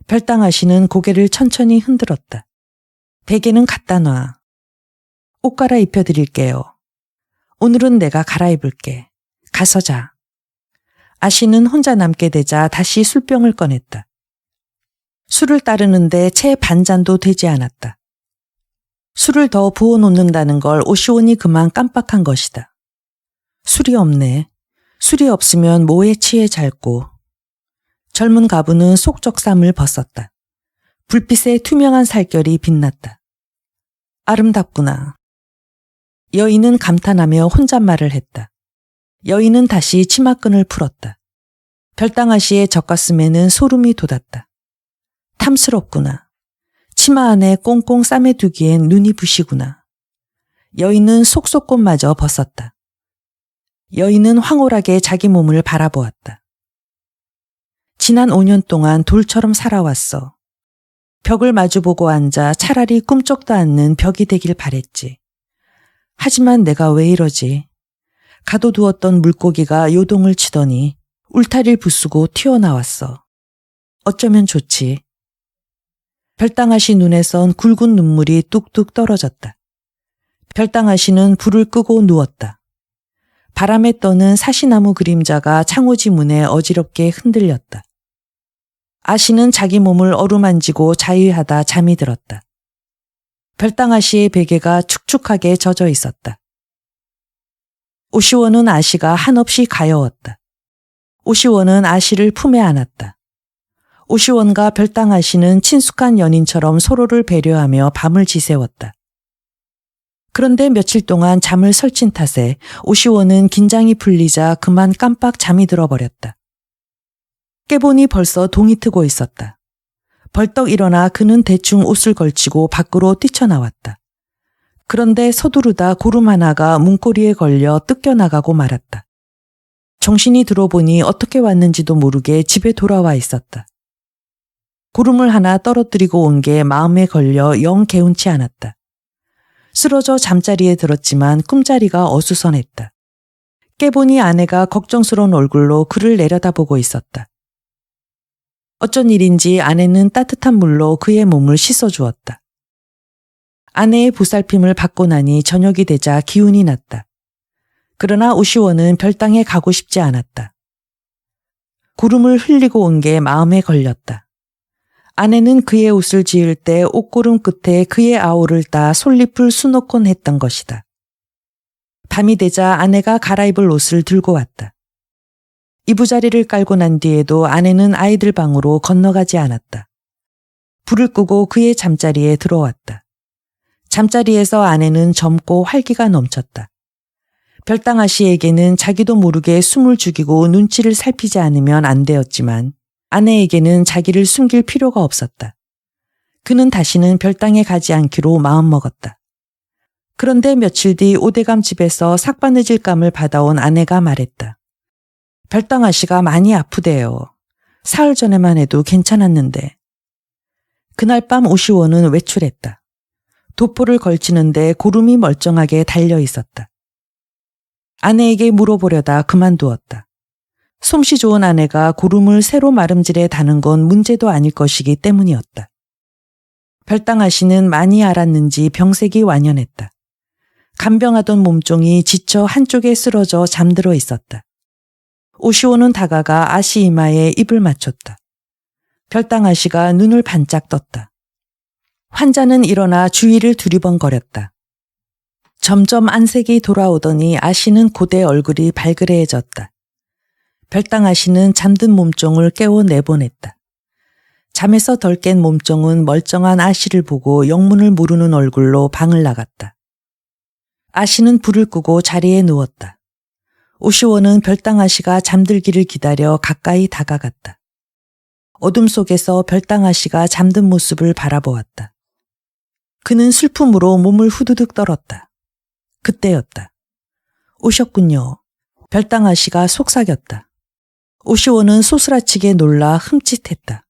별당 아씨는 고개를 천천히 흔들었다. 베개는 갖다 놔. 옷 갈아입혀 드릴게요. 오늘은 내가 갈아입을게. 가서 자. 아씨는 혼자 남게 되자 다시 술병을 꺼냈다. 술을 따르는데 채 반잔도 되지 않았다. 술을 더 부어놓는다는 걸 오시원이 그만 깜빡한 것이다. 술이 없네. 술이 없으면 뭐에 취해 잘고. 젊은 가부는 속적삼을 벗었다. 불빛에 투명한 살결이 빛났다. 아름답구나. 여인은 감탄하며 혼잣말을 했다. 여인은 다시 치마끈을 풀었다. 별당 아씨의 젖가슴에는 소름이 돋았다. 탐스럽구나. 치마 안에 꽁꽁 싸매두기엔 눈이 부시구나. 여인은 속속꽃마저 벗었다. 여인은 황홀하게 자기 몸을 바라보았다. 지난 5년 동안 돌처럼 살아왔어. 벽을 마주보고 앉아 차라리 꿈쩍도 않는 벽이 되길 바랬지. 하지만 내가 왜 이러지? 가둬두었던 물고기가 요동을 치더니 울타리를 부수고 튀어나왔어. 어쩌면 좋지. 별당아씨 눈에선 굵은 눈물이 뚝뚝 떨어졌다. 별당아씨는 불을 끄고 누웠다. 바람에 떠는 사시나무 그림자가 창호지 문에 어지럽게 흔들렸다. 아씨는 자기 몸을 어루만지고 자위하다 잠이 들었다. 별당아씨의 베개가 축축하게 젖어 있었다. 오시원은 아씨가 한없이 가여웠다. 오시원은 아씨를 품에 안았다. 오시원과 별당아씨는 친숙한 연인처럼 서로를 배려하며 밤을 지새웠다. 그런데 며칠 동안 잠을 설친 탓에 오시원은 긴장이 풀리자 그만 깜빡 잠이 들어버렸다. 깨보니 벌써 동이 트고 있었다. 벌떡 일어나 그는 대충 옷을 걸치고 밖으로 뛰쳐나왔다. 그런데 서두르다 고름 하나가 문고리에 걸려 뜯겨나가고 말았다. 정신이 들어보니 어떻게 왔는지도 모르게 집에 돌아와 있었다. 고름을 하나 떨어뜨리고 온 게 마음에 걸려 영 개운치 않았다. 쓰러져 잠자리에 들었지만 꿈자리가 어수선했다. 깨보니 아내가 걱정스러운 얼굴로 그를 내려다보고 있었다. 어쩐 일인지 아내는 따뜻한 물로 그의 몸을 씻어주었다. 아내의 보살핌을 받고 나니 저녁이 되자 기운이 났다. 그러나 오시원은 별당에 가고 싶지 않았다. 구름을 흘리고 온 게 마음에 걸렸다. 아내는 그의 옷을 지을 때 옷고름 끝에 그의 아우를 따 솔잎을 수놓곤 했던 것이다. 밤이 되자 아내가 갈아입을 옷을 들고 왔다. 이부자리를 깔고 난 뒤에도 아내는 아이들 방으로 건너가지 않았다. 불을 끄고 그의 잠자리에 들어왔다. 잠자리에서 아내는 젊고 활기가 넘쳤다. 별당아씨에게는 자기도 모르게 숨을 죽이고 눈치를 살피지 않으면 안 되었지만 아내에게는 자기를 숨길 필요가 없었다. 그는 다시는 별당에 가지 않기로 마음먹었다. 그런데 며칠 뒤 오대감 집에서 삭바느질감을 받아온 아내가 말했다. 별당아씨가 많이 아프대요. 사흘 전에만 해도 괜찮았는데. 그날 밤 오시원은 외출했다. 도포를 걸치는데 고름이 멀쩡하게 달려 있었다. 아내에게 물어보려다 그만두었다. 솜씨 좋은 아내가 고름을 새로 마름질해 다는 건 문제도 아닐 것이기 때문이었다. 별당아씨는 많이 알았는지 병색이 완연했다. 간병하던 몸종이 지쳐 한쪽에 쓰러져 잠들어 있었다. 오시오는 다가가 아씨 이마에 입을 맞췄다. 별당아씨가 눈을 반짝 떴다. 환자는 일어나 주위를 두리번거렸다. 점점 안색이 돌아오더니 아씨는 고대 얼굴이 발그레해졌다. 별당아씨는 잠든 몸종을 깨워 내보냈다. 잠에서 덜 깬 몸종은 멀쩡한 아씨를 보고 영문을 모르는 얼굴로 방을 나갔다. 아씨는 불을 끄고 자리에 누웠다. 오시원은 별당아씨가 잠들기를 기다려 가까이 다가갔다. 어둠 속에서 별당아씨가 잠든 모습을 바라보았다. 그는 슬픔으로 몸을 후두둑 떨었다. 그때였다. 오셨군요. 별당아씨가 속삭였다. 오시원은 소스라치게 놀라 흠칫했다.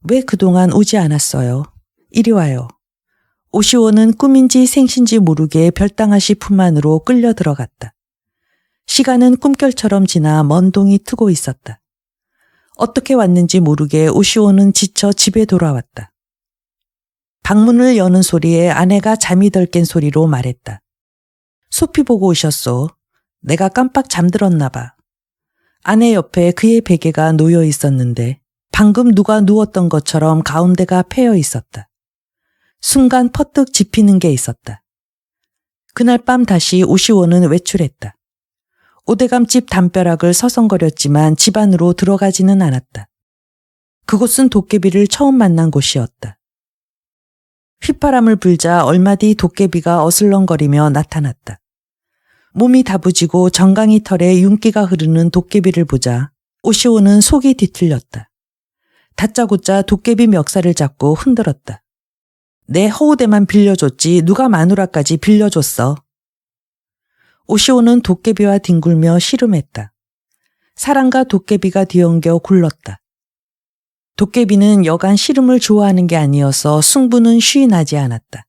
왜 그동안 오지 않았어요? 이리 와요. 오시원은 꿈인지 생신지 모르게 별당아씨 품 안으로 끌려 들어갔다. 시간은 꿈결처럼 지나 먼 동이 트고 있었다. 어떻게 왔는지 모르게 오시원은 지쳐 집에 돌아왔다. 방문을 여는 소리에 아내가 잠이 덜 깬 소리로 말했다. 소피 보고 오셨소. 내가 깜빡 잠들었나 봐. 아내 옆에 그의 베개가 놓여 있었는데 방금 누가 누웠던 것처럼 가운데가 패여 있었다. 순간 퍼뜩 집히는 게 있었다. 그날 밤 다시 오시원은 외출했다. 오대감 집 담벼락을 서성거렸지만 집 안으로 들어가지는 않았다. 그곳은 도깨비를 처음 만난 곳이었다. 휘파람을 불자 얼마 뒤 도깨비가 어슬렁거리며 나타났다. 몸이 다부지고 정강이 털에 윤기가 흐르는 도깨비를 보자 오시오는 속이 뒤틀렸다. 다짜고짜 도깨비 멱살을 잡고 흔들었다. 내 허우대만 빌려줬지 누가 마누라까지 빌려줬어. 오시오는 도깨비와 뒹굴며 씨름했다. 사람과 도깨비가 뒤엉겨 굴렀다. 도깨비는 여간 씨름을 좋아하는 게 아니어서 승부는 쉬이 나지 않았다.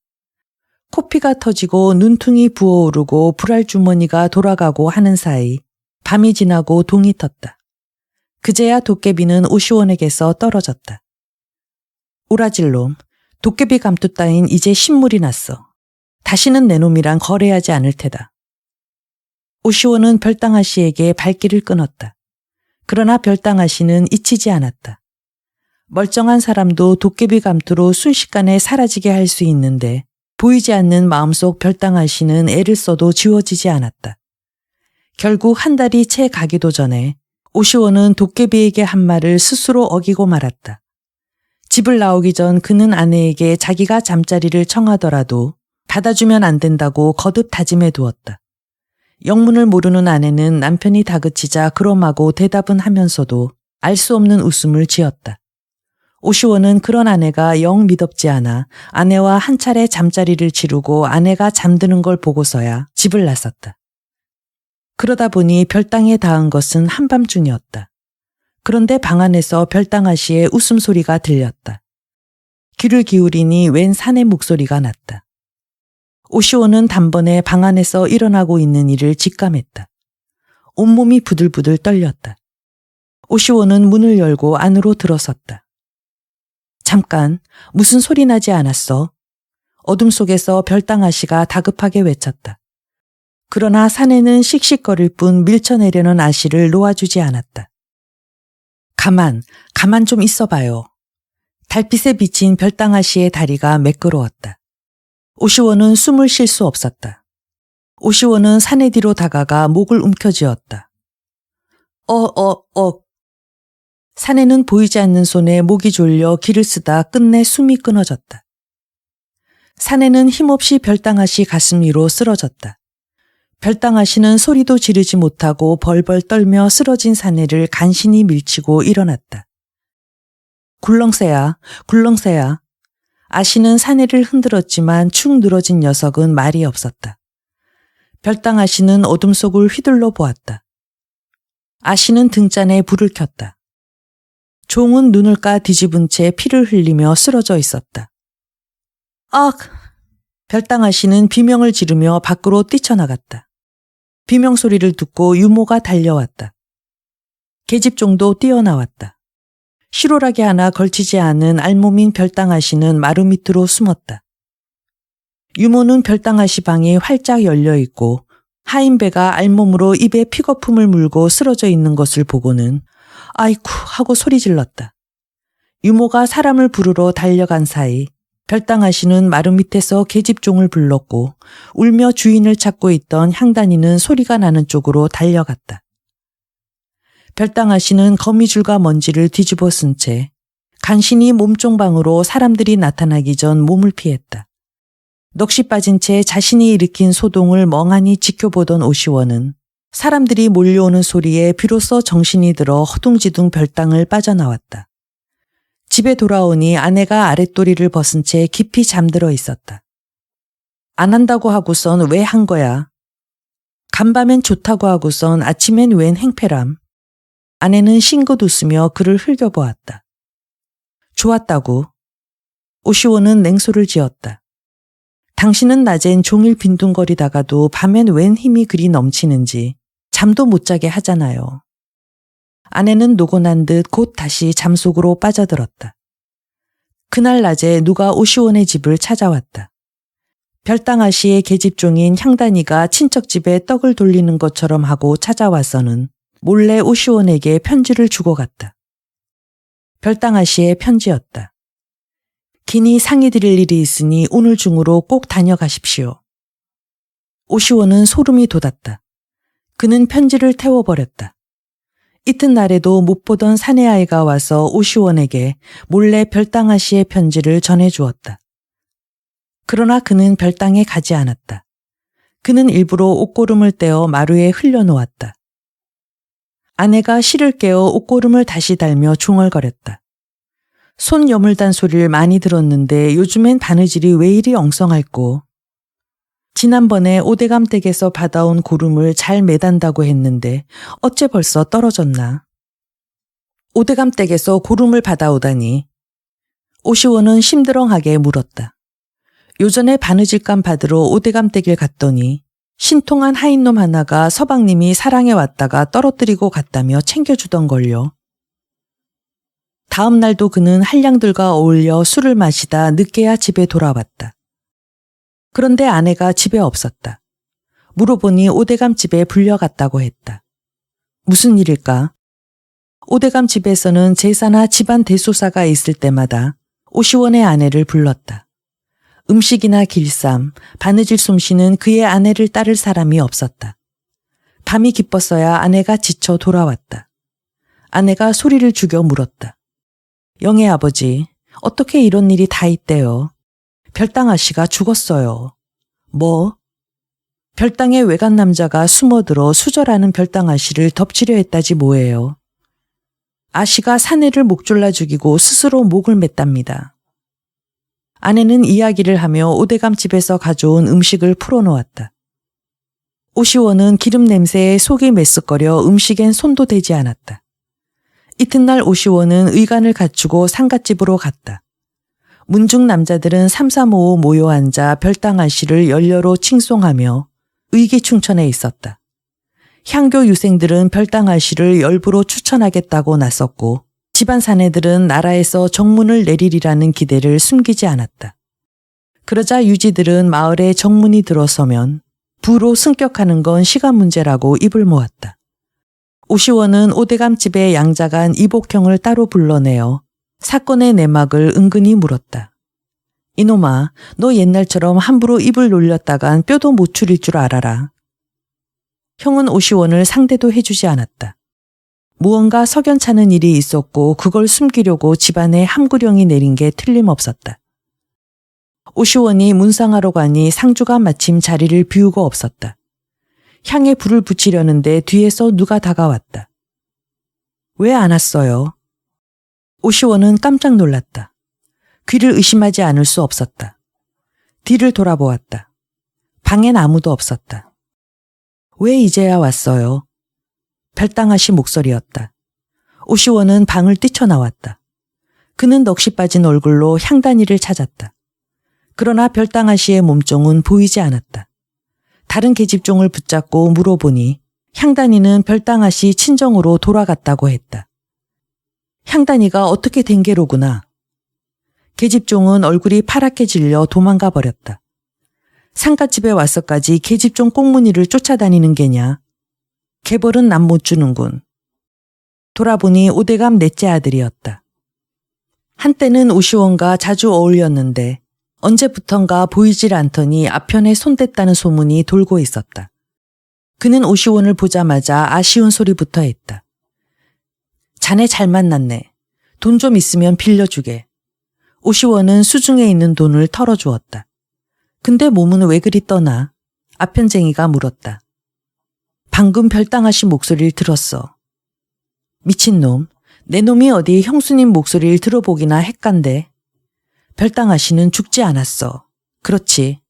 코피가 터지고 눈퉁이 부어오르고 불알주머니가 돌아가고 하는 사이 밤이 지나고 동이 텄다. 그제야 도깨비는 오시원에게서 떨어졌다. 오라질 놈, 도깨비 감투 따윈 이제 신물이 났어. 다시는 내 놈이랑 거래하지 않을 테다. 오시원은 별당아 씨에게 발길을 끊었다. 그러나 별당아 씨는 잊히지 않았다. 멀쩡한 사람도 도깨비 감투로 순식간에 사라지게 할 수 있는데 보이지 않는 마음속 별당아 씨는 애를 써도 지워지지 않았다. 결국 한 달이 채 가기도 전에 오시원은 도깨비에게 한 말을 스스로 어기고 말았다. 집을 나오기 전 그는 아내에게 자기가 잠자리를 청하더라도 받아주면 안 된다고 거듭 다짐해 두었다. 영문을 모르는 아내는 남편이 다그치자 그럼하고 대답은 하면서도 알 수 없는 웃음을 지었다. 오시원은 그런 아내가 영 미덥지 않아 아내와 한 차례 잠자리를 치르고 아내가 잠드는 걸 보고서야 집을 나섰다. 그러다 보니 별당에 닿은 것은 한밤중이었다. 그런데 방 안에서 별당아 씨의 웃음소리가 들렸다. 귀를 기울이니 웬 사내 목소리가 났다. 오시원은 단번에 방 안에서 일어나고 있는 일을 직감했다. 온몸이 부들부들 떨렸다. 오시원은 문을 열고 안으로 들어섰다. 잠깐, 무슨 소리 나지 않았어? 어둠 속에서 별당아 씨가 다급하게 외쳤다. 그러나 사내는 씩씩거릴 뿐 밀쳐내려는 아씨를 놓아주지 않았다. 가만 좀 있어봐요. 달빛에 비친 별당아 씨의 다리가 매끄러웠다. 오시원은 숨을 쉴 수 없었다. 오시원은 사내 뒤로 다가가 목을 움켜쥐었다. 사내는 보이지 않는 손에 목이 졸려 기를 쓰다 끝내 숨이 끊어졌다. 사내는 힘없이 별당아 씨 가슴 위로 쓰러졌다. 별당아 씨는 소리도 지르지 못하고 벌벌 떨며 쓰러진 사내를 간신히 밀치고 일어났다. 굴렁쇠야. 아씨는 사내를 흔들었지만 축 늘어진 녀석은 말이 없었다. 별당아 씨는 어둠 속을 휘둘러 보았다. 아씨는 등잔에 불을 켰다. 종은 눈을 까 뒤집은 채 피를 흘리며 쓰러져 있었다. 악! 별당아 씨는 비명을 지르며 밖으로 뛰쳐나갔다. 비명 소리를 듣고 유모가 달려왔다. 계집종도 뛰어나왔다. 실오라기 하나 걸치지 않은 알몸인 별당아 씨는 마루 밑으로 숨었다. 유모는 별당아 씨 방이 활짝 열려 있고 하인배가 알몸으로 입에 픽거품을 물고 쓰러져 있는 것을 보고는 아이쿠 하고 소리 질렀다. 유모가 사람을 부르러 달려간 사이 별당아 씨는 마루 밑에서 계집종을 불렀고 울며 주인을 찾고 있던 향단이는 소리가 나는 쪽으로 달려갔다. 별당아 씨는 거미줄과 먼지를 뒤집어 쓴 채 간신히 몸종방으로 사람들이 나타나기 전 몸을 피했다. 넋이 빠진 채 자신이 일으킨 소동을 멍하니 지켜보던 오시원은 사람들이 몰려오는 소리에 비로소 정신이 들어 허둥지둥 별당을 빠져나왔다. 집에 돌아오니 아내가 아랫도리를 벗은 채 깊이 잠들어 있었다. 안 한다고 하고선 왜 한 거야? 간밤엔 좋다고 하고선 아침엔 웬 행패람? 아내는 싱긋 웃으며 그를 흘겨보았다. 좋았다고. 오시원은 냉소를 지었다. 당신은 낮엔 종일 빈둥거리다가도 밤엔 웬 힘이 그리 넘치는지 잠도 못 자게 하잖아요. 아내는 노곤한 듯 곧 다시 잠속으로 빠져들었다. 그날 낮에 누가 오시원의 집을 찾아왔다. 별당아 씨의 계집종인 향단이가 친척집에 떡을 돌리는 것처럼 하고 찾아와서는 몰래 오시원에게 편지를 주고 갔다. 별당아 씨의 편지였다. 긴히 상의 드릴 일이 있으니 오늘 중으로 꼭 다녀가십시오. 오시원은 소름이 돋았다. 그는 편지를 태워버렸다. 이튿날에도 못 보던 사내아이가 와서 오시원에게 몰래 별당아 씨의 편지를 전해주었다. 그러나 그는 별당에 가지 않았다. 그는 일부러 옷고름을 떼어 마루에 흘려놓았다. 아내가 실을 깨어 옷고름을 다시 달며 중얼거렸다. 손 여물단 소리를 많이 들었는데 요즘엔 바느질이 왜 이리 엉성할꼬. 지난번에 오대감 댁에서 받아온 고름을 잘 매단다고 했는데 어째 벌써 떨어졌나. 오대감 댁에서 고름을 받아오다니. 오시원은 심드렁하게 물었다. 요전에 바느질감 받으러 오대감 댁을 갔더니 신통한 하인놈 하나가 서방님이 사랑해 왔다가 떨어뜨리고 갔다며 챙겨주던 걸요. 다음 날도 그는 한량들과 어울려 술을 마시다 늦게야 집에 돌아왔다. 그런데 아내가 집에 없었다. 물어보니 오대감 집에 불려갔다고 했다. 무슨 일일까? 오대감 집에서는 제사나 집안 대소사가 있을 때마다 오시원의 아내를 불렀다. 음식이나 길쌈, 바느질 솜씨는 그의 아내를 따를 사람이 없었다. 밤이 깊었어야 아내가 지쳐 돌아왔다. 아내가 소리를 죽여 물었다. 영애 아버지, 어떻게 이런 일이 다 있대요? 별당 아씨가 죽었어요. 뭐? 별당의 외간 남자가 숨어들어 수절하는 별당 아씨를 덮치려 했다지 뭐예요. 아씨가 사내를 목졸라 죽이고 스스로 목을 맸답니다. 아내는 이야기를 하며 오대감 집에서 가져온 음식을 풀어놓았다. 오시원은 기름 냄새에 속이 메쓱거려 음식엔 손도 대지 않았다. 이튿날 오시원은 의관을 갖추고 상갓집으로 갔다. 문중 남자들은 삼삼오오 모여 앉아 별당 아씨를 연려로 칭송하며 의기충천해 있었다. 향교 유생들은 별당 아씨를 열부로 추천하겠다고 나섰고 집안 사내들은 나라에서 정문을 내리리라는 기대를 숨기지 않았다. 그러자 유지들은 마을에 정문이 들어서면 부로 승격하는 건 시간 문제라고 입을 모았다. 오시원은 오대감 집의 양자간 이복형을 따로 불러내어 사건의 내막을 은근히 물었다. 이놈아, 너 옛날처럼 함부로 입을 놀렸다간 뼈도 못 추릴 줄 알아라. 형은 오시원을 상대도 해주지 않았다. 무언가 석연찮은 일이 있었고 그걸 숨기려고 집안에 함구령이 내린 게 틀림없었다. 오시원이 문상하러 가니 상주가 마침 자리를 비우고 없었다. 향에 불을 붙이려는데 뒤에서 누가 다가왔다. 왜 안 왔어요? 오시원은 깜짝 놀랐다. 귀를 의심하지 않을 수 없었다. 뒤를 돌아보았다. 방엔 아무도 없었다. 왜 이제야 왔어요? 별당아씨 목소리였다. 오시원은 방을 뛰쳐나왔다. 그는 넋이 빠진 얼굴로 향단이를 찾았다. 그러나 별당아씨의 몸종은 보이지 않았다. 다른 계집종을 붙잡고 물어보니 향단이는 별당아씨 친정으로 돌아갔다고 했다. 향단이가 어떻게 된 게로구나. 계집종은 얼굴이 파랗게 질려 도망가 버렸다. 상갓집에 와서까지 계집종 꽁무니를 쫓아다니는 게냐. 개벌은 남 못 주는군. 돌아보니 오대감 넷째 아들이었다. 한때는 오시원과 자주 어울렸는데 언제부턴가 보이질 않더니 아편에 손댔다는 소문이 돌고 있었다. 그는 오시원을 보자마자 아쉬운 소리부터 했다. 자네 잘 만났네. 돈 좀 있으면 빌려주게. 오시원은 수중에 있는 돈을 털어주었다. 근데 몸은 왜 그리 떠나? 아편쟁이가 물었다. 방금 별당아씨 목소리를 들었어. 미친놈, 내 놈이 어디 형수님 목소리를 들어보기나 했간데. 별당아씨는 죽지 않았어. 그렇지.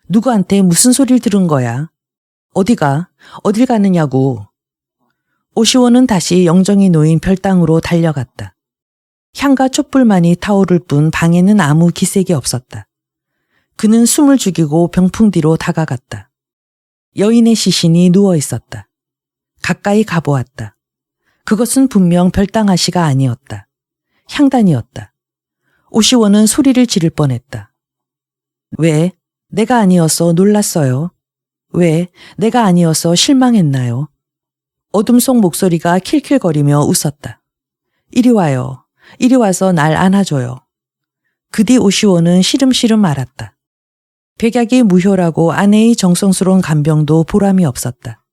누구한테 무슨 소리를 들은 거야? 어디가? 어딜 가느냐고. 오시원은 다시 영정이 놓인 별당으로 달려갔다. 향과 촛불만이 타오를 뿐 방에는 아무 기색이 없었다. 그는 숨을 죽이고 병풍 뒤로 다가갔다. 여인의 시신이 누워 있었다. 가까이 가보았다. 그것은 분명 별당아씨가 아니었다. 향단이었다. 오시원은 소리를 지를 뻔했다. 왜? 내가 아니어서 놀랐어요. 왜? 내가 아니어서 실망했나요? 어둠 속 목소리가 킬킬거리며 웃었다. 이리 와요. 이리 와서 날 안아줘요. 그 뒤 오시원은 시름시름 알았다. 백약이 무효라고 아내의 정성스러운 간병도 보람이 없었다.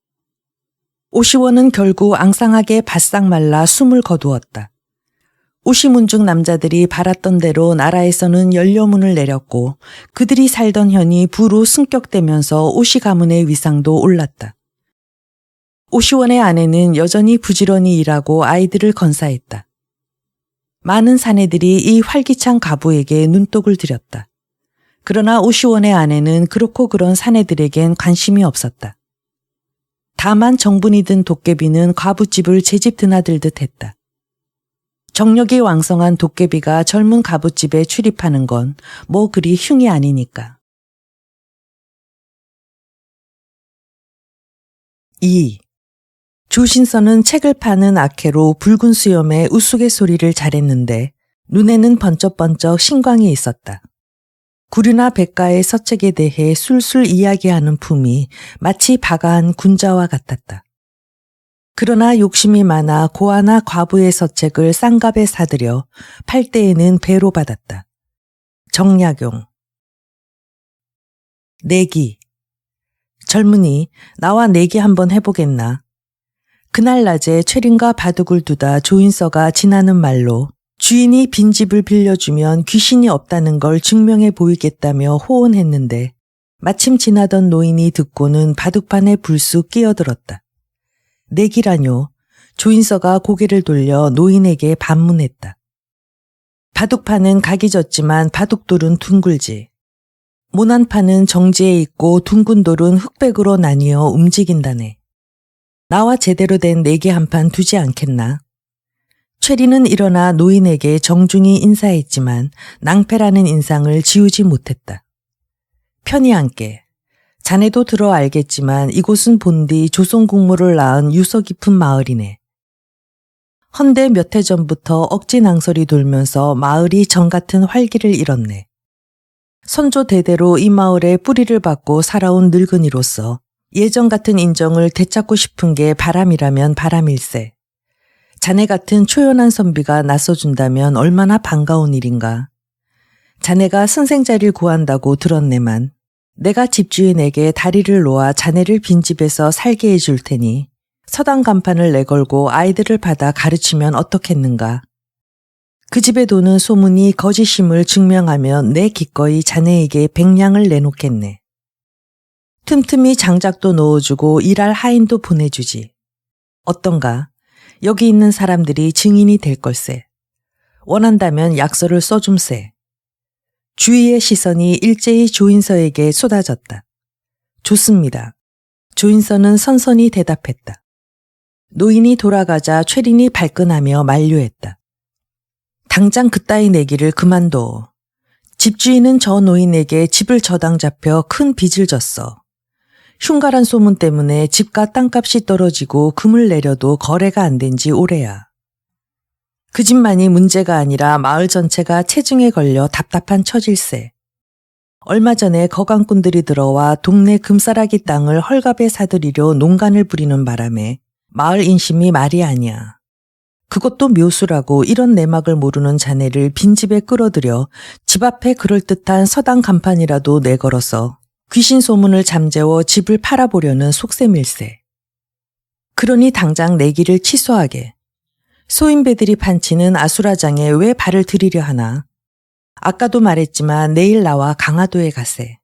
오시원은 결국 앙상하게 바싹 말라 숨을 거두었다. 오시문중 남자들이 바랐던 대로 나라에서는 연료문을 내렸고 그들이 살던 현이 부로 승격되면서 오시 가문의 위상도 올랐다. 오시원의 아내는 여전히 부지런히 일하고 아이들을 건사했다. 많은 사내들이 이 활기찬 가부에게 눈독을 들였다. 그러나 오시원의 아내는 그렇고 그런 사내들에겐 관심이 없었다. 다만 정분이 든 도깨비는 과부집을 제집 드나들듯 했다. 정력이 왕성한 도깨비가 젊은 과부집에 출입하는 건 뭐 그리 흉이 아니니까. 2. 조신서는 책을 파는 악회로 붉은 수염에 우스갯소리를 잘했는데 눈에는 번쩍번쩍 신광이 있었다. 구류나 백가의 서책에 대해 술술 이야기하는 품이 마치 바가한 군자와 같았다. 그러나 욕심이 많아 고아나 과부의 서책을 싼값에 사들여 팔 때에는 배로 받았다. 정약용. 내기. 젊은이, 나와 내기 한번 해보겠나. 그날 낮에 최린과 바둑을 두다 조인서가 지나는 말로 주인이 빈집을 빌려주면 귀신이 없다는 걸 증명해 보이겠다며 호언했는데 마침 지나던 노인이 듣고는 바둑판에 불쑥 끼어들었다. 내기라뇨. 조인서가 고개를 돌려 노인에게 반문했다. 바둑판은 각이 졌지만 바둑돌은 둥글지. 모난판은 정지해 있고 둥근 돌은 흑백으로 나뉘어 움직인다네. 나와 제대로 된 내기 한 판 두지 않겠나? 최리는 일어나 노인에게 정중히 인사했지만 낭패라는 인상을 지우지 못했다. 편히 앉게. 자네도 들어 알겠지만 이곳은 본디 조선국무를 낳은 유서 깊은 마을이네. 헌데 몇 해 전부터 억지 낭설이 돌면서 마을이 정같은 활기를 잃었네. 선조 대대로 이 마을에 뿌리를 받고 살아온 늙은이로서 예전 같은 인정을 되찾고 싶은 게 바람이라면 바람일세. 자네 같은 초연한 선비가 나서준다면 얼마나 반가운 일인가. 자네가 선생자리를 구한다고 들었네만 내가 집주인에게 다리를 놓아 자네를 빈집에서 살게 해줄 테니 서당 간판을 내걸고 아이들을 받아 가르치면 어떻겠는가. 그 집에 도는 소문이 거짓임을 증명하면 내 기꺼이 자네에게 100냥을 내놓겠네. 틈틈이 장작도 넣어주고 일할 하인도 보내주지. 어떤가? 여기 있는 사람들이 증인이 될 걸세. 원한다면 약서를 써줌세. 주위의 시선이 일제히 조인서에게 쏟아졌다. 좋습니다. 조인서는 선선히 대답했다. 노인이 돌아가자 최린이 발끈하며 만류했다. 당장 그따위 내기를 그만둬. 집주인은 저 노인에게 집을 저당 잡혀 큰 빚을 졌어. 흉가란 소문 때문에 집과 땅값이 떨어지고 금을 내려도 거래가 안 된 지 오래야. 그 집만이 문제가 아니라 마을 전체가 체증에 걸려 답답한 처질세. 얼마 전에 거강꾼들이 들어와 동네 금싸라기 땅을 헐값에 사들이려 농간을 부리는 바람에 마을 인심이 말이 아니야. 그것도 묘수라고 이런 내막을 모르는 자네를 빈집에 끌어들여 집 앞에 그럴듯한 서당 간판이라도 내걸어서 귀신 소문을 잠재워 집을 팔아보려는 속셈일세. 그러니 당장 내기를 취소하게. 소인배들이 판치는 아수라장에 왜 발을 들이려 하나. 아까도 말했지만 내일 나와 강화도에 가세.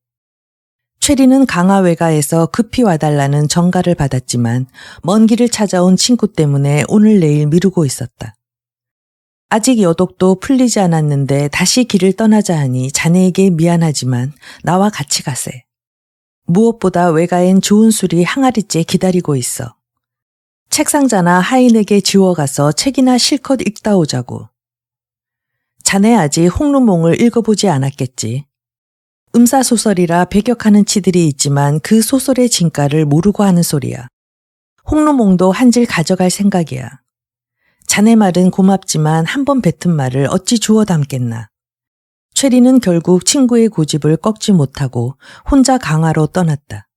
최리는 강화외가에서 급히 와달라는 전가를 받았지만 먼 길을 찾아온 친구 때문에 오늘 내일 미루고 있었다. 아직 여독도 풀리지 않았는데 다시 길을 떠나자 하니 자네에게 미안하지만 나와 같이 가세. 무엇보다 외가엔 좋은 술이 항아리째 기다리고 있어. 책상자나 하인에게 지워가서 책이나 실컷 읽다 오자고. 자네 아직 홍루몽을 읽어보지 않았겠지. 음사소설이라 배격하는 치들이 있지만 그 소설의 진가를 모르고 하는 소리야. 홍루몽도 한 질 가져갈 생각이야. 자네 말은 고맙지만 한 번 뱉은 말을 어찌 주워 담겠나. 최리는 결국 친구의 고집을 꺾지 못하고 혼자 강화로 떠났다.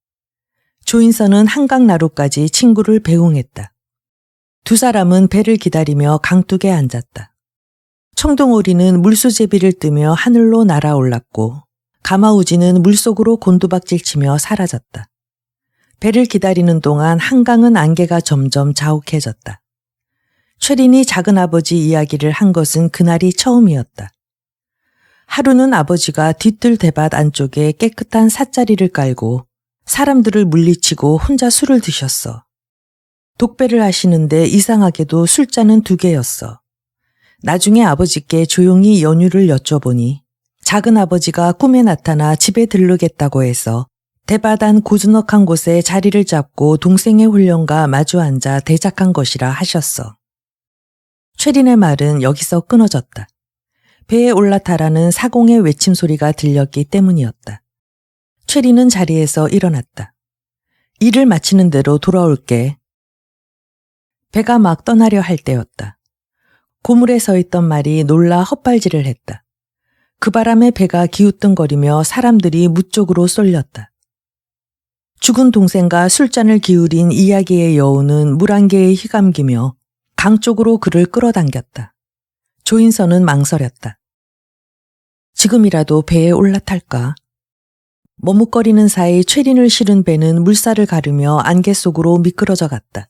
조인서는 한강나루까지 친구를 배웅했다. 두 사람은 배를 기다리며 강둑에 앉았다. 청동오리는 물수제비를 뜨며 하늘로 날아올랐고 가마우지는 물속으로 곤두박질치며 사라졌다. 배를 기다리는 동안 한강은 안개가 점점 자욱해졌다. 최린이 작은아버지 이야기를 한 것은 그날이 처음이었다. 하루는 아버지가 뒤뜰 대밭 안쪽에 깨끗한 삿자리를 깔고 사람들을 물리치고 혼자 술을 드셨어. 독배를 하시는데 이상하게도 술잔은 2개였어. 나중에 아버지께 조용히 연유를 여쭤보니 작은 아버지가 꿈에 나타나 집에 들르겠다고 해서 대바단 고즈넉한 곳에 자리를 잡고 동생의 훈련과 마주 앉아 대작한 것이라 하셨어. 최린의 말은 여기서 끊어졌다. 배에 올라타라는 사공의 외침 소리가 들렸기 때문이었다. 최린은 자리에서 일어났다. 일을 마치는 대로 돌아올게. 배가 막 떠나려 할 때였다. 고물에 서 있던 말이 놀라 헛발질을 했다. 그 바람에 배가 기우뚱거리며 사람들이 무 쪽으로 쏠렸다. 죽은 동생과 술잔을 기울인 이야기의 여우는 물 안개에 휘감기며 강 쪽으로 그를 끌어당겼다. 조인선은 망설였다. 지금이라도 배에 올라탈까? 머뭇거리는 사이 최린을 실은 배는 물살을 가르며 안개 속으로 미끄러져 갔다.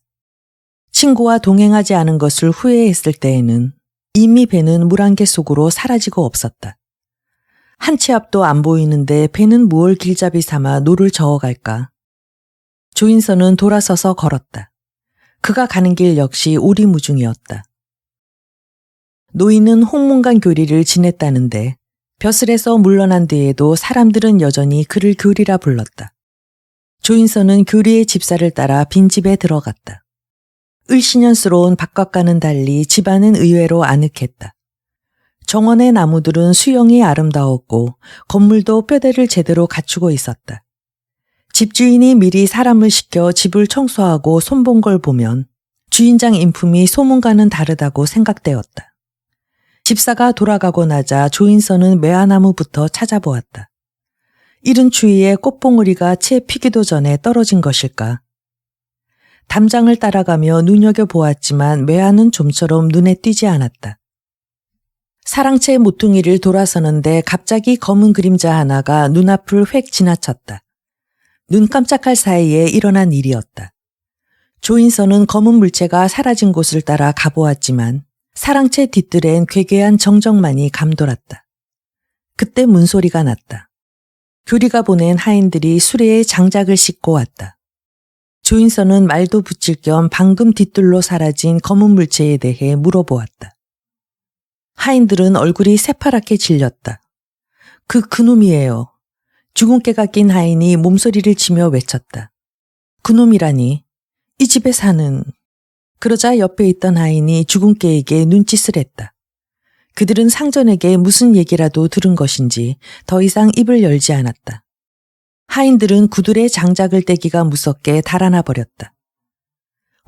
친구와 동행하지 않은 것을 후회했을 때에는 이미 배는 물안개 속으로 사라지고 없었다. 한 치 앞도 안 보이는데 배는 무얼 길잡이 삼아 노를 저어갈까? 조인선은 돌아서서 걸었다. 그가 가는 길 역시 오리무중이었다. 노인은 홍문관 교리를 지냈다는데 벼슬에서 물러난 뒤에도 사람들은 여전히 그를 교리라 불렀다. 조인선은 교리의 집사를 따라 빈집에 들어갔다. 을씨년스러운 바깥과는 달리 집안은 의외로 아늑했다. 정원의 나무들은 수영이 아름다웠고 건물도 뼈대를 제대로 갖추고 있었다. 집주인이 미리 사람을 시켜 집을 청소하고 손본 걸 보면 주인장 인품이 소문과는 다르다고 생각되었다. 집사가 돌아가고 나자 조인선은 매화나무부터 찾아보았다. 이른 추위에 꽃봉오리가 채 피기도 전에 떨어진 것일까? 담장을 따라가며 눈여겨보았지만 매화는 좀처럼 눈에 띄지 않았다. 사랑채 모퉁이를 돌아서는데 갑자기 검은 그림자 하나가 눈앞을 획 지나쳤다. 눈 깜짝할 사이에 일어난 일이었다. 조인선은 검은 물체가 사라진 곳을 따라 가보았지만 사랑채 뒤뜰엔 괴괴한 정적만이 감돌았다. 그때 문소리가 났다. 교리가 보낸 하인들이 수레에 장작을 싣고 왔다. 조인선은 말도 붙일 겸 방금 뒤뜰로 사라진 검은 물체에 대해 물어보았다. 하인들은 얼굴이 새파랗게 질렸다. 그놈이에요. 주근깨가 낀 하인이 몸소리를 치며 외쳤다. 그놈이라니. 이 집에 사는. 그러자 옆에 있던 하인이 주근깨에게 눈짓을 했다. 그들은 상전에게 무슨 얘기라도 들은 것인지 더 이상 입을 열지 않았다. 하인들은 구들에 장작을 떼기가 무섭게 달아나 버렸다.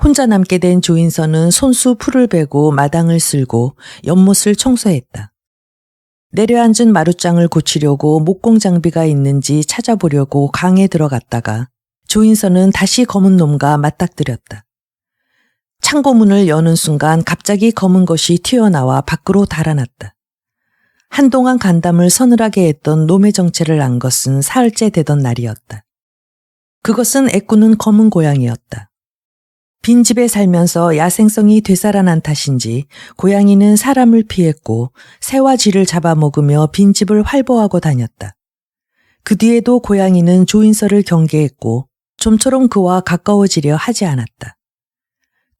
혼자 남게 된 조인선은 손수 풀을 베고 마당을 쓸고 연못을 청소했다. 내려앉은 마룻장을 고치려고 목공 장비가 있는지 찾아보려고 강에 들어갔다가 조인선은 다시 검은 놈과 맞닥뜨렸다. 창고문을 여는 순간 갑자기 검은 것이 튀어나와 밖으로 달아났다. 한동안 간담을 서늘하게 했던 놈의 정체를 안 것은 사흘째 되던 날이었다. 그것은 애꾸는 검은 고양이였다. 빈집에 살면서 야생성이 되살아난 탓인지 고양이는 사람을 피했고 새와 쥐를 잡아먹으며 빈집을 활보하고 다녔다. 그 뒤에도 고양이는 조인선을 경계했고 좀처럼 그와 가까워지려 하지 않았다.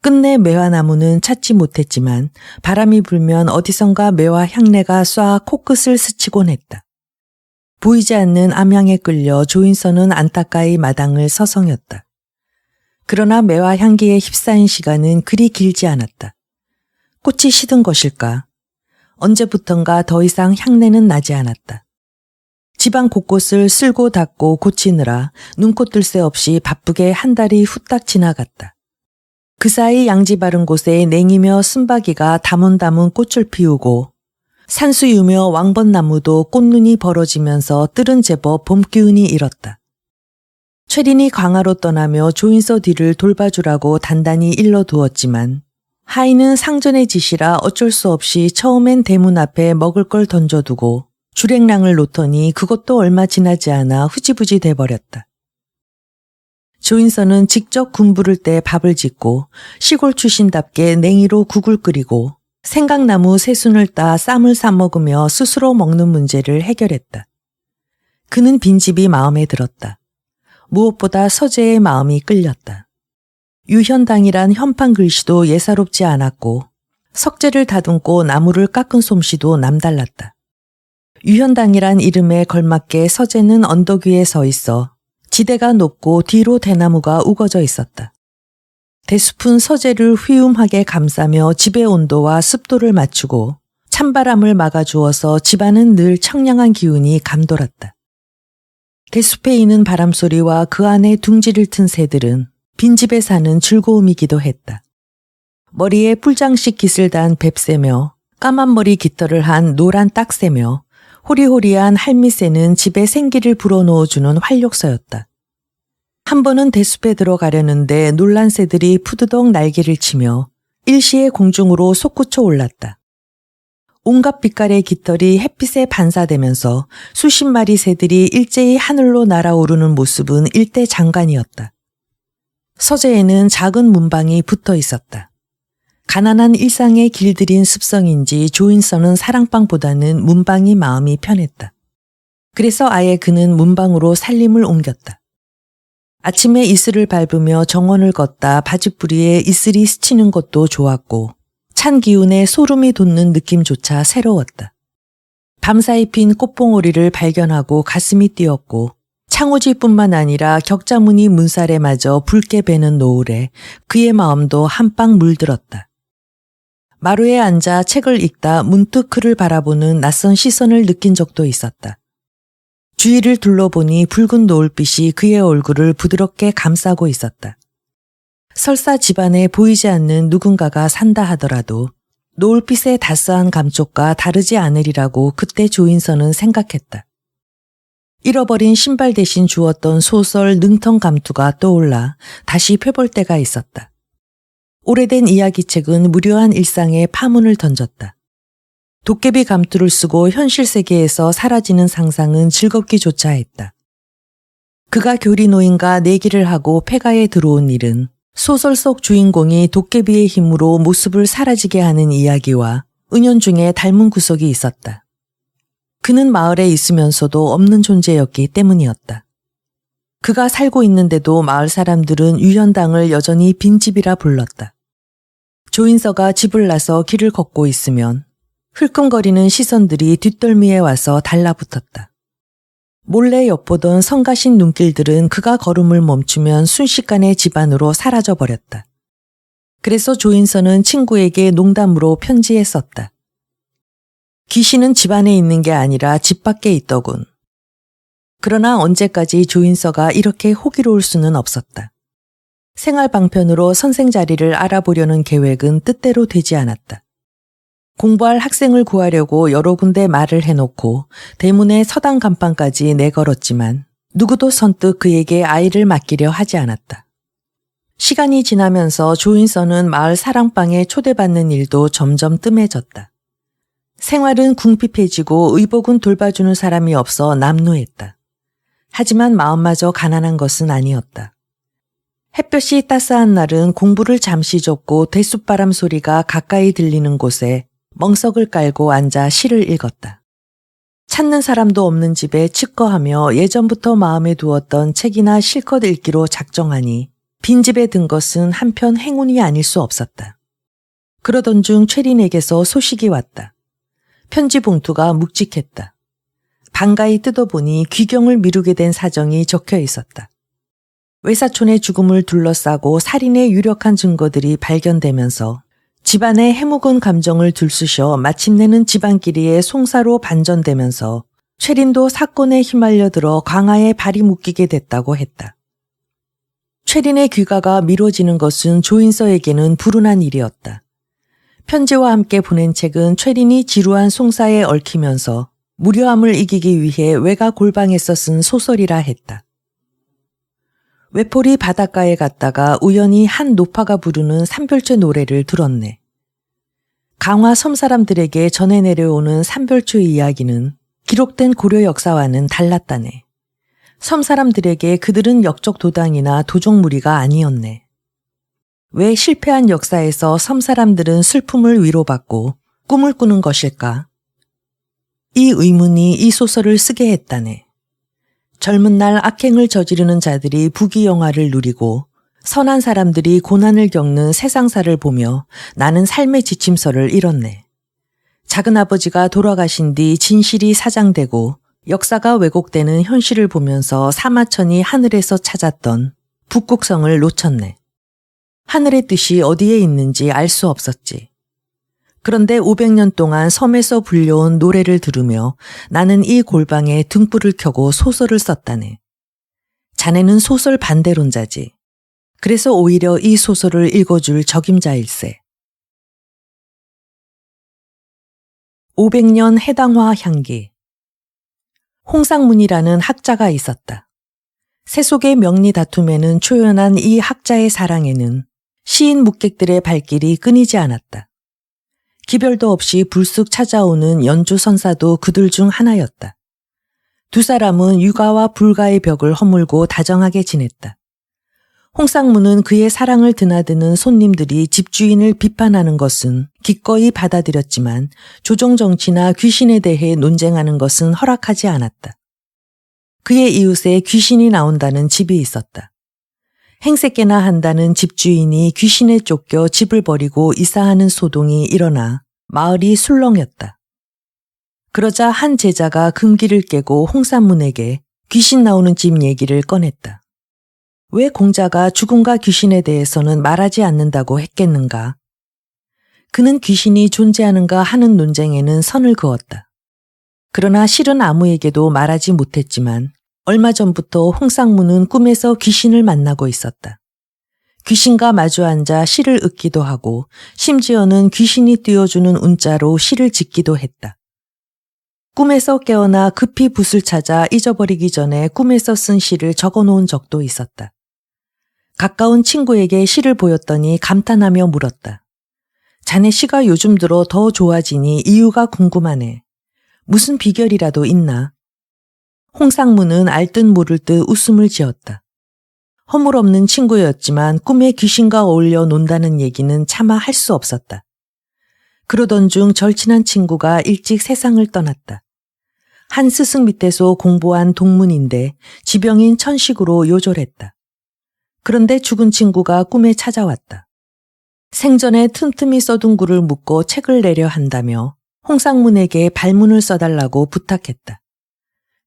끝내 매화나무는 찾지 못했지만 바람이 불면 어디선가 매화 향내가 쏴 코끝을 스치곤 했다. 보이지 않는 암향에 끌려 조인선은 안타까이 마당을 서성였다. 그러나 매화 향기에 휩싸인 시간은 그리 길지 않았다. 꽃이 시든 것일까? 언제부턴가 더 이상 향내는 나지 않았다. 집안 곳곳을 쓸고 닦고 고치느라 눈코 뜰 새 없이 바쁘게 한 달이 후딱 지나갔다. 그 사이 양지 바른 곳에 냉이며 쓴바귀가 다문다문 꽃을 피우고 산수유며 왕벚나무도 꽃눈이 벌어지면서 뜰은 제법 봄 기운이 일었다. 최린이 강화로 떠나며 조인서 뒤를 돌봐주라고 단단히 일러두었지만 하인은 상전의 지시라 어쩔 수 없이 처음엔 대문 앞에 먹을 걸 던져두고 주랭랑을 놓더니 그것도 얼마 지나지 않아 후지부지 돼버렸다. 조인서는 직접 군 부를 때 밥을 짓고 시골 출신답게 냉이로 국을 끓이고 생강나무 새순을 따 쌈을 싸먹으며 스스로 먹는 문제를 해결했다. 그는 빈집이 마음에 들었다. 무엇보다 서재의 마음이 끌렸다. 유현당이란 현판 글씨도 예사롭지 않았고 석재를 다듬고 나무를 깎은 솜씨도 남달랐다. 유현당이란 이름에 걸맞게 서재는 언덕 위에 서 있어 지대가 높고 뒤로 대나무가 우거져 있었다. 대숲은 서재를 휘움하게 감싸며 집의 온도와 습도를 맞추고 찬바람을 막아주어서 집안은 늘 청량한 기운이 감돌았다. 대숲에 이는 바람소리와 그 안에 둥지를 튼 새들은 빈집에 사는 즐거움이기도 했다. 머리에 뿔장식 깃을 단 뱁새며 까만 머리 깃털을 한 노란 딱새며 호리호리한 할미새는 집에 생기를 불어넣어주는 활력소였다. 한 번은 대숲에 들어가려는데 놀란 새들이 푸드덕 날개를 치며 일시에 공중으로 솟구쳐 올랐다. 온갖 빛깔의 깃털이 햇빛에 반사되면서 수십 마리 새들이 일제히 하늘로 날아오르는 모습은 일대장관이었다. 서재에는 작은 문방이 붙어 있었다. 가난한 일상에 길들인 습성인지 조인선은 사랑방보다는 문방이 마음이 편했다. 그래서 아예 그는 문방으로 살림을 옮겼다. 아침에 이슬을 밟으며 정원을 걷다 바짓뿌리에 이슬이 스치는 것도 좋았고 찬 기운에 소름이 돋는 느낌조차 새로웠다. 밤사이 핀 꽃봉오리를 발견하고 가슴이 뛰었고 창호지뿐만 아니라 격자무늬 문살에 마저 붉게 배는 노을에 그의 마음도 한방 물들었다. 마루에 앉아 책을 읽다 문득 그를 바라보는 낯선 시선을 느낀 적도 있었다. 주위를 둘러보니 붉은 노을빛이 그의 얼굴을 부드럽게 감싸고 있었다. 설사 집안에 보이지 않는 누군가가 산다 하더라도 노을빛의 따스한 감촉과 다르지 않으리라고 그때 조인선은 생각했다. 잃어버린 신발 대신 주었던 소설 능턴 감투가 떠올라 다시 펴볼 때가 있었다. 오래된 이야기책은 무료한 일상에 파문을 던졌다. 도깨비 감투를 쓰고 현실 세계에서 사라지는 상상은 즐겁기조차 했다. 그가 교리노인과 내기를 하고 폐가에 들어온 일은 소설 속 주인공이 도깨비의 힘으로 모습을 사라지게 하는 이야기와 은연중에 닮은 구석이 있었다. 그는 마을에 있으면서도 없는 존재였기 때문이었다. 그가 살고 있는데도 마을 사람들은 유현당을 여전히 빈집이라 불렀다. 조인서가 집을 나서 길을 걷고 있으면 흘끔거리는 시선들이 뒷덜미에 와서 달라붙었다. 몰래 엿보던 성가신 눈길들은 그가 걸음을 멈추면 순식간에 집 안으로 사라져버렸다. 그래서 조인서는 친구에게 농담으로 편지에 썼다. 귀신은 집 안에 있는 게 아니라 집 밖에 있더군. 그러나 언제까지 조인서가 이렇게 호기로울 수는 없었다. 생활 방편으로 선생 자리를 알아보려는 계획은 뜻대로 되지 않았다. 공부할 학생을 구하려고 여러 군데 말을 해놓고 대문에 서당 간판까지 내걸었지만 누구도 선뜻 그에게 아이를 맡기려 하지 않았다. 시간이 지나면서 조인서는 마을 사랑방에 초대받는 일도 점점 뜸해졌다. 생활은 궁핍해지고 의복은 돌봐주는 사람이 없어 남루했다. 하지만 마음마저 가난한 것은 아니었다. 햇볕이 따스한 날은 공부를 잠시 접고 대숲바람 소리가 가까이 들리는 곳에 멍석을 깔고 앉아 시를 읽었다. 찾는 사람도 없는 집에 칩거하며 예전부터 마음에 두었던 책이나 실컷 읽기로 작정하니 빈집에 든 것은 한편 행운이 아닐 수 없었다. 그러던 중 최린에게서 소식이 왔다. 편지 봉투가 묵직했다. 반가이 뜯어보니 귀경을 미루게 된 사정이 적혀 있었다. 외사촌의 죽음을 둘러싸고 살인의 유력한 증거들이 발견되면서 집안의 해묵은 감정을 들쑤셔 마침내는 집안끼리의 송사로 반전되면서 최린도 사건에 휘말려 들어 광화에 발이 묶이게 됐다고 했다. 최린의 귀가가 미뤄지는 것은 조인서에게는 불운한 일이었다. 편지와 함께 보낸 책은 최린이 지루한 송사에 얽히면서 무료함을 이기기 위해 외가 골방에서 쓴 소설이라 했다. 외톨이 바닷가에 갔다가 우연히 한 노파가 부르는 삼별초 노래를 들었네. 강화 섬 사람들에게 전해 내려오는 삼별초의 이야기는 기록된 고려 역사와는 달랐다네. 섬 사람들에게 그들은 역적 도당이나 도적 무리가 아니었네. 왜 실패한 역사에서 섬 사람들은 슬픔을 위로받고 꿈을 꾸는 것일까? 이 의문이 이 소설을 쓰게 했다네. 젊은 날 악행을 저지르는 자들이 부귀영화를 누리고 선한 사람들이 고난을 겪는 세상사를 보며 나는 삶의 지침서를 잃었네. 작은아버지가 돌아가신 뒤 진실이 사장되고 역사가 왜곡되는 현실을 보면서 사마천이 하늘에서 찾았던 북극성을 놓쳤네. 하늘의 뜻이 어디에 있는지 알 수 없었지. 그런데 500년 동안 섬에서 불려온 노래를 들으며 나는 이 골방에 등불을 켜고 소설을 썼다네. 자네는 소설 반대론자지. 그래서 오히려 이 소설을 읽어줄 적임자일세. 500년 해당화 향기. 홍상문이라는 학자가 있었다. 세속의 명리 다툼에는 초연한 이 학자의 사랑에는 시인 묵객들의 발길이 끊이지 않았다. 기별도 없이 불쑥 찾아오는 연주선사도 그들 중 하나였다. 두 사람은 육아와 불가의 벽을 허물고 다정하게 지냈다. 홍상무는 그의 사랑을 드나드는 손님들이 집주인을 비판하는 것은 기꺼이 받아들였지만 조정정치나 귀신에 대해 논쟁하는 것은 허락하지 않았다. 그의 이웃에 귀신이 나온다는 집이 있었다. 행세께나 한다는 집주인이 귀신에 쫓겨 집을 버리고 이사하는 소동이 일어나 마을이 술렁였다. 그러자 한 제자가 금기를 깨고 홍산문에게 귀신 나오는 집 얘기를 꺼냈다. 왜 공자가 죽음과 귀신에 대해서는 말하지 않는다고 했겠는가? 그는 귀신이 존재하는가 하는 논쟁에는 선을 그었다. 그러나 실은 아무에게도 말하지 못했지만 얼마 전부터 홍상무는 꿈에서 귀신을 만나고 있었다. 귀신과 마주 앉아 시를 읊기도 하고 심지어는 귀신이 띄워주는 운자로 시를 짓기도 했다. 꿈에서 깨어나 급히 붓을 찾아 잊어버리기 전에 꿈에서 쓴 시를 적어놓은 적도 있었다. 가까운 친구에게 시를 보였더니 감탄하며 물었다. 자네 시가 요즘 들어 더 좋아지니 이유가 궁금하네. 무슨 비결이라도 있나? 홍상무는 알듯 모를 듯 웃음을 지었다. 허물없는 친구였지만 꿈에 귀신과 어울려 논다는 얘기는 차마 할 수 없었다. 그러던 중 절친한 친구가 일찍 세상을 떠났다. 한 스승 밑에서 공부한 동문인데 지병인 천식으로 요절했다. 그런데 죽은 친구가 꿈에 찾아왔다. 생전에 틈틈이 써둔 글을 묶어 책을 내려 한다며 홍상문에게 발문을 써달라고 부탁했다.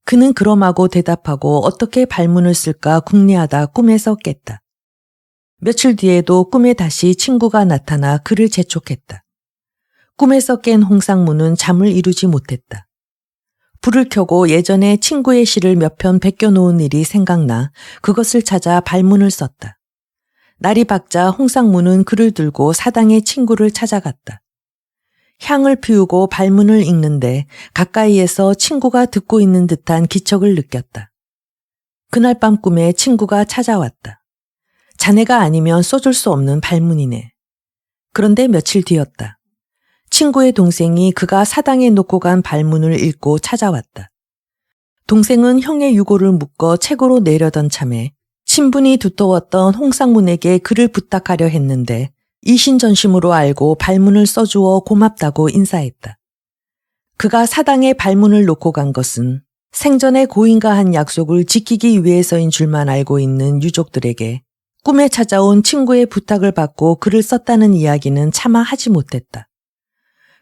그는 그럼하고 대답하고 어떻게 발문을 쓸까 궁리하다 꿈에서 깼다. 며칠 뒤에도 꿈에 다시 친구가 나타나 그를 재촉했다. 꿈에서 깬 홍상문은 잠을 이루지 못했다. 불을 켜고 예전에 친구의 시를 몇 편 베껴놓은 일이 생각나 그것을 찾아 발문을 썼다. 날이 밝자 홍상무는 글을 들고 사당의 친구를 찾아갔다. 향을 피우고 발문을 읽는데 가까이에서 친구가 듣고 있는 듯한 기척을 느꼈다. 그날 밤 꿈에 친구가 찾아왔다. 자네가 아니면 써줄 수 없는 발문이네. 그런데 며칠 뒤였다. 친구의 동생이 그가 사당에 놓고 간 발문을 읽고 찾아왔다. 동생은 형의 유고를 묶어 책으로 내려던 참에 친분이 두터웠던 홍상문에게 글을 부탁하려 했는데 이신전심으로 알고 발문을 써주어 고맙다고 인사했다. 그가 사당에 발문을 놓고 간 것은 생전에 고인과 한 약속을 지키기 위해서인 줄만 알고 있는 유족들에게 꿈에 찾아온 친구의 부탁을 받고 글을 썼다는 이야기는 차마 하지 못했다.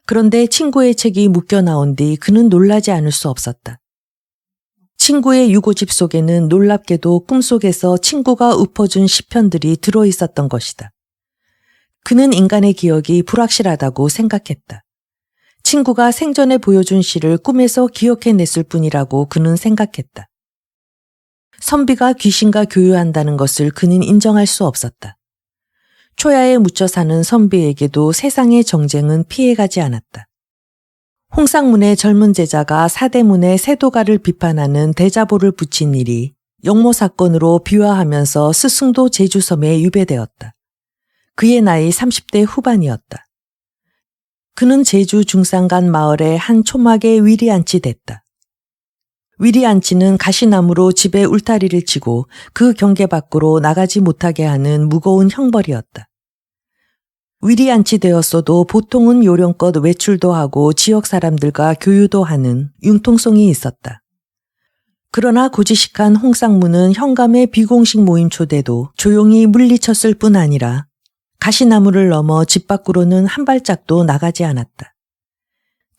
그런데 친구의 책이 묶여 나온 뒤 그는 놀라지 않을 수 없었다. 친구의 유고집 속에는 놀랍게도 꿈속에서 친구가 읊어준 시편들이 들어있었던 것이다. 그는 인간의 기억이 불확실하다고 생각했다. 친구가 생전에 보여준 시를 꿈에서 기억해냈을 뿐이라고 그는 생각했다. 선비가 귀신과 교유한다는 것을 그는 인정할 수 없었다. 초야에 묻혀 사는 선비에게도 세상의 정쟁은 피해가지 않았다. 홍상문의 젊은 제자가 사대문의 세도가를 비판하는 대자보를 붙인 일이 영모 사건으로 비화하면서 스승도 제주섬에 유배되었다. 그의 나이 30대 후반이었다. 그는 제주 중산간 마을의 한 초막에 위리안치됐다. 위리안치는 가시나무로 집에 울타리를 치고 그 경계 밖으로 나가지 못하게 하는 무거운 형벌이었다. 위리안치되었어도 보통은 요령껏 외출도 하고 지역 사람들과 교유도 하는 융통성이 있었다. 그러나 고지식한 홍상무는 현감의 비공식 모임 초대도 조용히 물리쳤을 뿐 아니라 가시나무를 넘어 집 밖으로는 한 발짝도 나가지 않았다.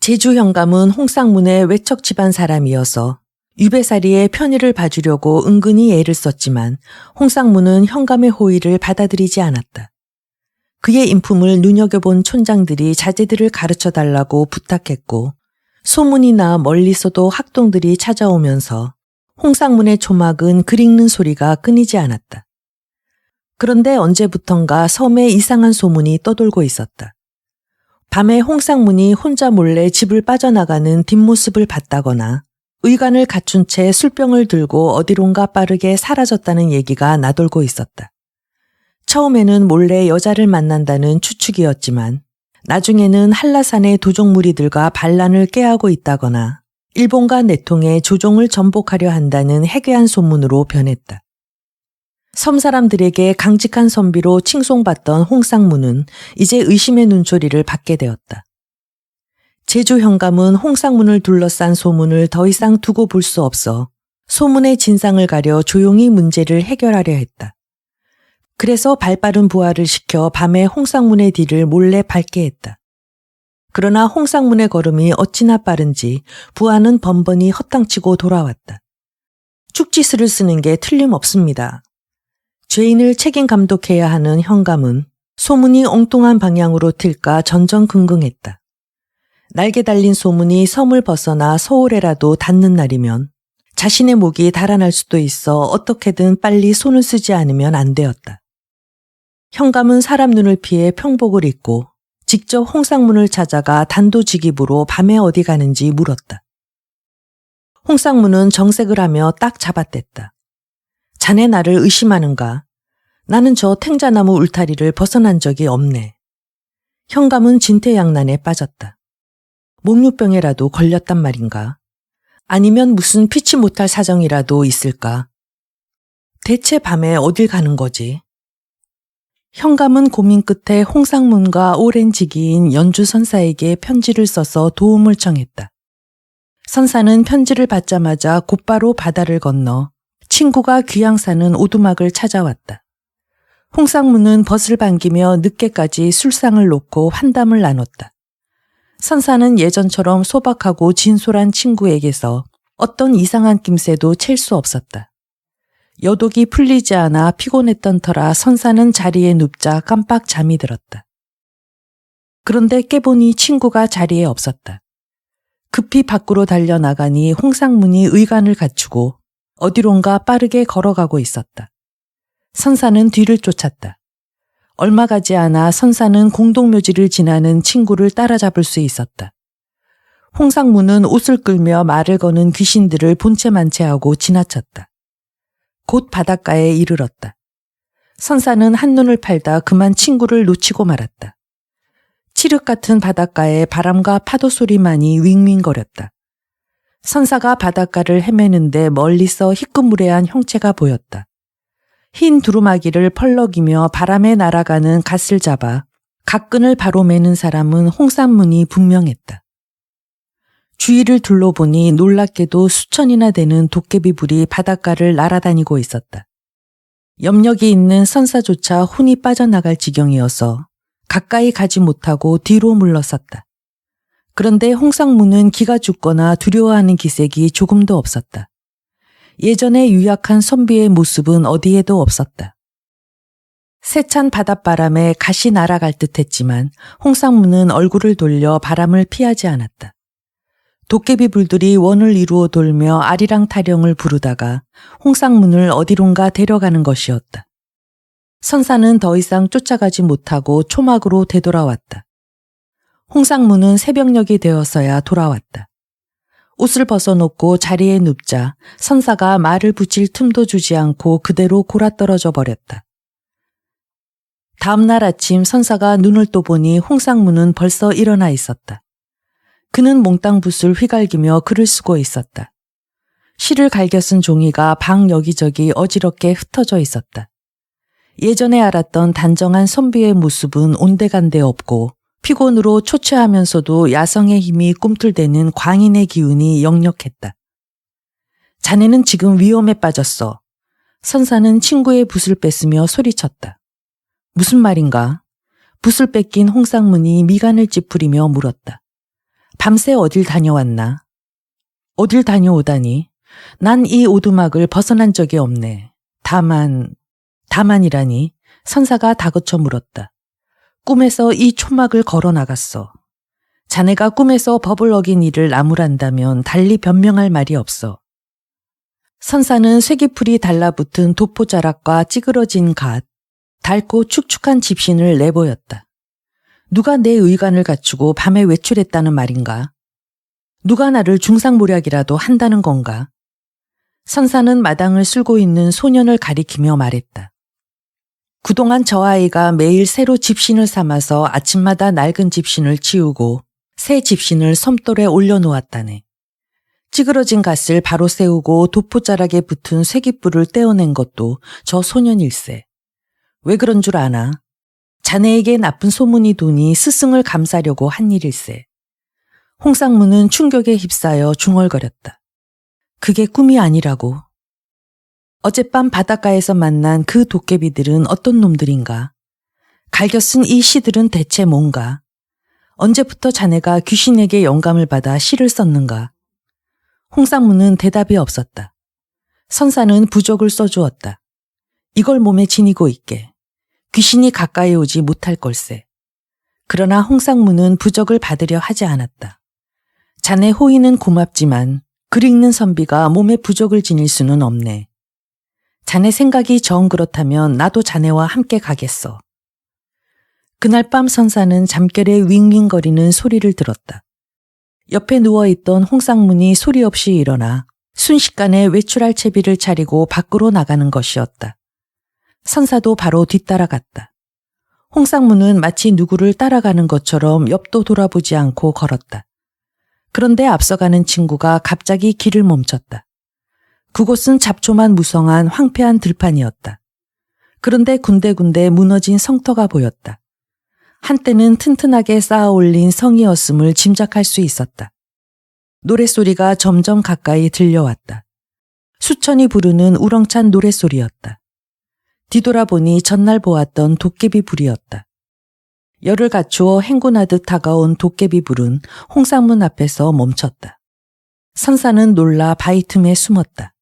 제주 현감은 홍쌍문의 외척 집안 사람이어서 유배살이의 편의를 봐주려고 은근히 애를 썼지만 홍쌍문은 현감의 호의를 받아들이지 않았다. 그의 인품을 눈여겨본 촌장들이 자제들을 가르쳐달라고 부탁했고 소문이 나 멀리서도 학동들이 찾아오면서 홍쌍문의 초막은 글 읽는 소리가 끊이지 않았다. 그런데 언제부턴가 섬에 이상한 소문이 떠돌고 있었다. 밤에 홍쌍문이 혼자 몰래 집을 빠져나가는 뒷모습을 봤다거나 의관을 갖춘 채 술병을 들고 어디론가 빠르게 사라졌다는 얘기가 나돌고 있었다. 처음에는 몰래 여자를 만난다는 추측이었지만 나중에는 한라산의 도적무리들과 반란을 꾀하고 있다거나 일본과 내통해 조종을 전복하려 한다는 해괴한 소문으로 변했다. 섬 사람들에게 강직한 선비로 칭송받던 홍쌍문은 이제 의심의 눈초리를 받게 되었다. 제주 현감은 홍쌍문을 둘러싼 소문을 더 이상 두고 볼 수 없어 소문의 진상을 가려 조용히 문제를 해결하려 했다. 그래서 발빠른 부하를 시켜 밤에 홍쌍문의 뒤를 몰래 밟게 했다. 그러나 홍쌍문의 걸음이 어찌나 빠른지 부하는 번번이 헛땅치고 돌아왔다. 축지스를 쓰는 게 틀림없습니다. 죄인을 책임 감독해야 하는 현감은 소문이 엉뚱한 방향으로 튈까 전전긍긍했다. 날개 달린 소문이 섬을 벗어나 서울에라도 닿는 날이면 자신의 목이 달아날 수도 있어 어떻게든 빨리 손을 쓰지 않으면 안 되었다. 현감은 사람 눈을 피해 평복을 입고 직접 홍쌍문을 찾아가 단도직입으로 밤에 어디 가는지 물었다. 홍쌍문은 정색을 하며 딱 잡아댔다. 자네 나를 의심하는가? 나는 저 탱자나무 울타리를 벗어난 적이 없네. 현감은 진퇴양난에 빠졌다. 목류병에라도 걸렸단 말인가? 아니면 무슨 피치 못할 사정이라도 있을까? 대체 밤에 어딜 가는 거지? 현감은 고민 끝에 홍쌍문과 오랜 지기인 연주 선사에게 편지를 써서 도움을 청했다. 선사는 편지를 받자마자 곧바로 바다를 건너 친구가 귀양 사는 오두막을 찾아왔다. 홍쌍문은 벗을 반기며 늦게까지 술상을 놓고 환담을 나눴다. 선사는 예전처럼 소박하고 진솔한 친구에게서 어떤 이상한 낌새도 챌 수 없었다. 여독이 풀리지 않아 피곤했던 터라 선사는 자리에 눕자 깜빡 잠이 들었다. 그런데 깨보니 친구가 자리에 없었다. 급히 밖으로 달려나가니 홍쌍문이 의관을 갖추고 어디론가 빠르게 걸어가고 있었다. 선사는 뒤를 쫓았다. 얼마 가지 않아 선사는 공동묘지를 지나는 친구를 따라잡을 수 있었다. 홍쌍문은 옷을 끌며 말을 거는 귀신들을 본체만체하고 지나쳤다. 곧 바닷가에 이르렀다. 선사는 한눈을 팔다 그만 친구를 놓치고 말았다. 칠흑 같은 바닷가에 바람과 파도 소리만이 윙윙거렸다. 선사가 바닷가를 헤매는데 멀리서 희끗무례한 형체가 보였다. 흰 두루마기를 펄럭이며 바람에 날아가는 갓을 잡아 각근을 바로 매는 사람은 홍쌍문이 분명했다. 주위를 둘러보니 놀랍게도 수천이나 되는 도깨비불이 바닷가를 날아다니고 있었다. 염력이 있는 선사조차 혼이 빠져나갈 지경이어서 가까이 가지 못하고 뒤로 물러섰다. 그런데 홍쌍문은 기가 죽거나 두려워하는 기색이 조금도 없었다. 예전의 유약한 선비의 모습은 어디에도 없었다. 세찬 바닷바람에 갓이 날아갈 듯했지만 홍쌍문은 얼굴을 돌려 바람을 피하지 않았다. 도깨비 불들이 원을 이루어 돌며 아리랑 타령을 부르다가 홍쌍문을 어디론가 데려가는 것이었다. 선사는 더 이상 쫓아가지 못하고 초막으로 되돌아왔다. 홍쌍문은 새벽녘이 되어서야 돌아왔다. 옷을 벗어놓고 자리에 눕자 선사가 말을 붙일 틈도 주지 않고 그대로 골아떨어져 버렸다. 다음 날 아침 선사가 눈을 떠보니 홍쌍문은 벌써 일어나 있었다. 그는 몽땅 붓을 휘갈기며 글을 쓰고 있었다. 시를 갈겨 쓴 종이가 방 여기저기 어지럽게 흩어져 있었다. 예전에 알았던 단정한 선비의 모습은 온데간데 없고 피곤으로 초췌하면서도 야성의 힘이 꿈틀대는 광인의 기운이 역력했다. 자네는 지금 위험에 빠졌어. 선사는 친구의 붓을 뺐으며 소리쳤다. 무슨 말인가? 붓을 뺏긴 홍쌍문이 미간을 찌푸리며 물었다. 밤새 어딜 다녀왔나? 어딜 다녀오다니? 난 이 오두막을 벗어난 적이 없네. 다만이라니 선사가 다그쳐 물었다. 꿈에서 이 초막을 걸어 나갔어. 자네가 꿈에서 법을 어긴 일을 나무란다면 달리 변명할 말이 없어. 선사는 쇠기풀이 달라붙은 도포자락과 찌그러진 갓, 닳고 축축한 집신을 내보였다. 누가 내 의관을 갖추고 밤에 외출했다는 말인가? 누가 나를 중상모략이라도 한다는 건가? 선사는 마당을 쓸고 있는 소년을 가리키며 말했다. 그동안 저 아이가 매일 새로 집신을 삼아서 아침마다 낡은 집신을 치우고 새 집신을 섬돌에 올려놓았다네. 찌그러진 갓을 바로 세우고 도포자락에 붙은 쇠깃불을 떼어낸 것도 저 소년일세. 왜 그런 줄 아나? 자네에게 나쁜 소문이 도니 스승을 감싸려고 한 일일세. 홍상무는 충격에 휩싸여 중얼거렸다. 그게 꿈이 아니라고. 어젯밤 바닷가에서 만난 그 도깨비들은 어떤 놈들인가? 갈겨 쓴 이 시들은 대체 뭔가? 언제부터 자네가 귀신에게 영감을 받아 시를 썼는가? 홍상무는 대답이 없었다. 선사는 부적을 써주었다. 이걸 몸에 지니고 있게. 귀신이 가까이 오지 못할 걸세. 그러나 홍상무는 부적을 받으려 하지 않았다. 자네 호의는 고맙지만 글 읽는 선비가 몸에 부적을 지닐 수는 없네. 자네 생각이 정 그렇다면 나도 자네와 함께 가겠어. 그날 밤 선사는 잠결에 윙윙거리는 소리를 들었다. 옆에 누워있던 홍상문이 소리 없이 일어나 순식간에 외출할 채비를 차리고 밖으로 나가는 것이었다. 선사도 바로 뒤따라갔다. 홍상문은 마치 누구를 따라가는 것처럼 옆도 돌아보지 않고 걸었다. 그런데 앞서가는 친구가 갑자기 길을 멈췄다. 그곳은 잡초만 무성한 황폐한 들판이었다. 그런데 군데군데 무너진 성터가 보였다. 한때는 튼튼하게 쌓아 올린 성이었음을 짐작할 수 있었다. 노랫소리가 점점 가까이 들려왔다. 수천이 부르는 우렁찬 노랫소리였다. 뒤돌아보니 전날 보았던 도깨비 불이었다. 열을 갖추어 행군하듯 다가온 도깨비 불은 홍상문 앞에서 멈췄다. 선사는 놀라 바위 틈에 숨었다.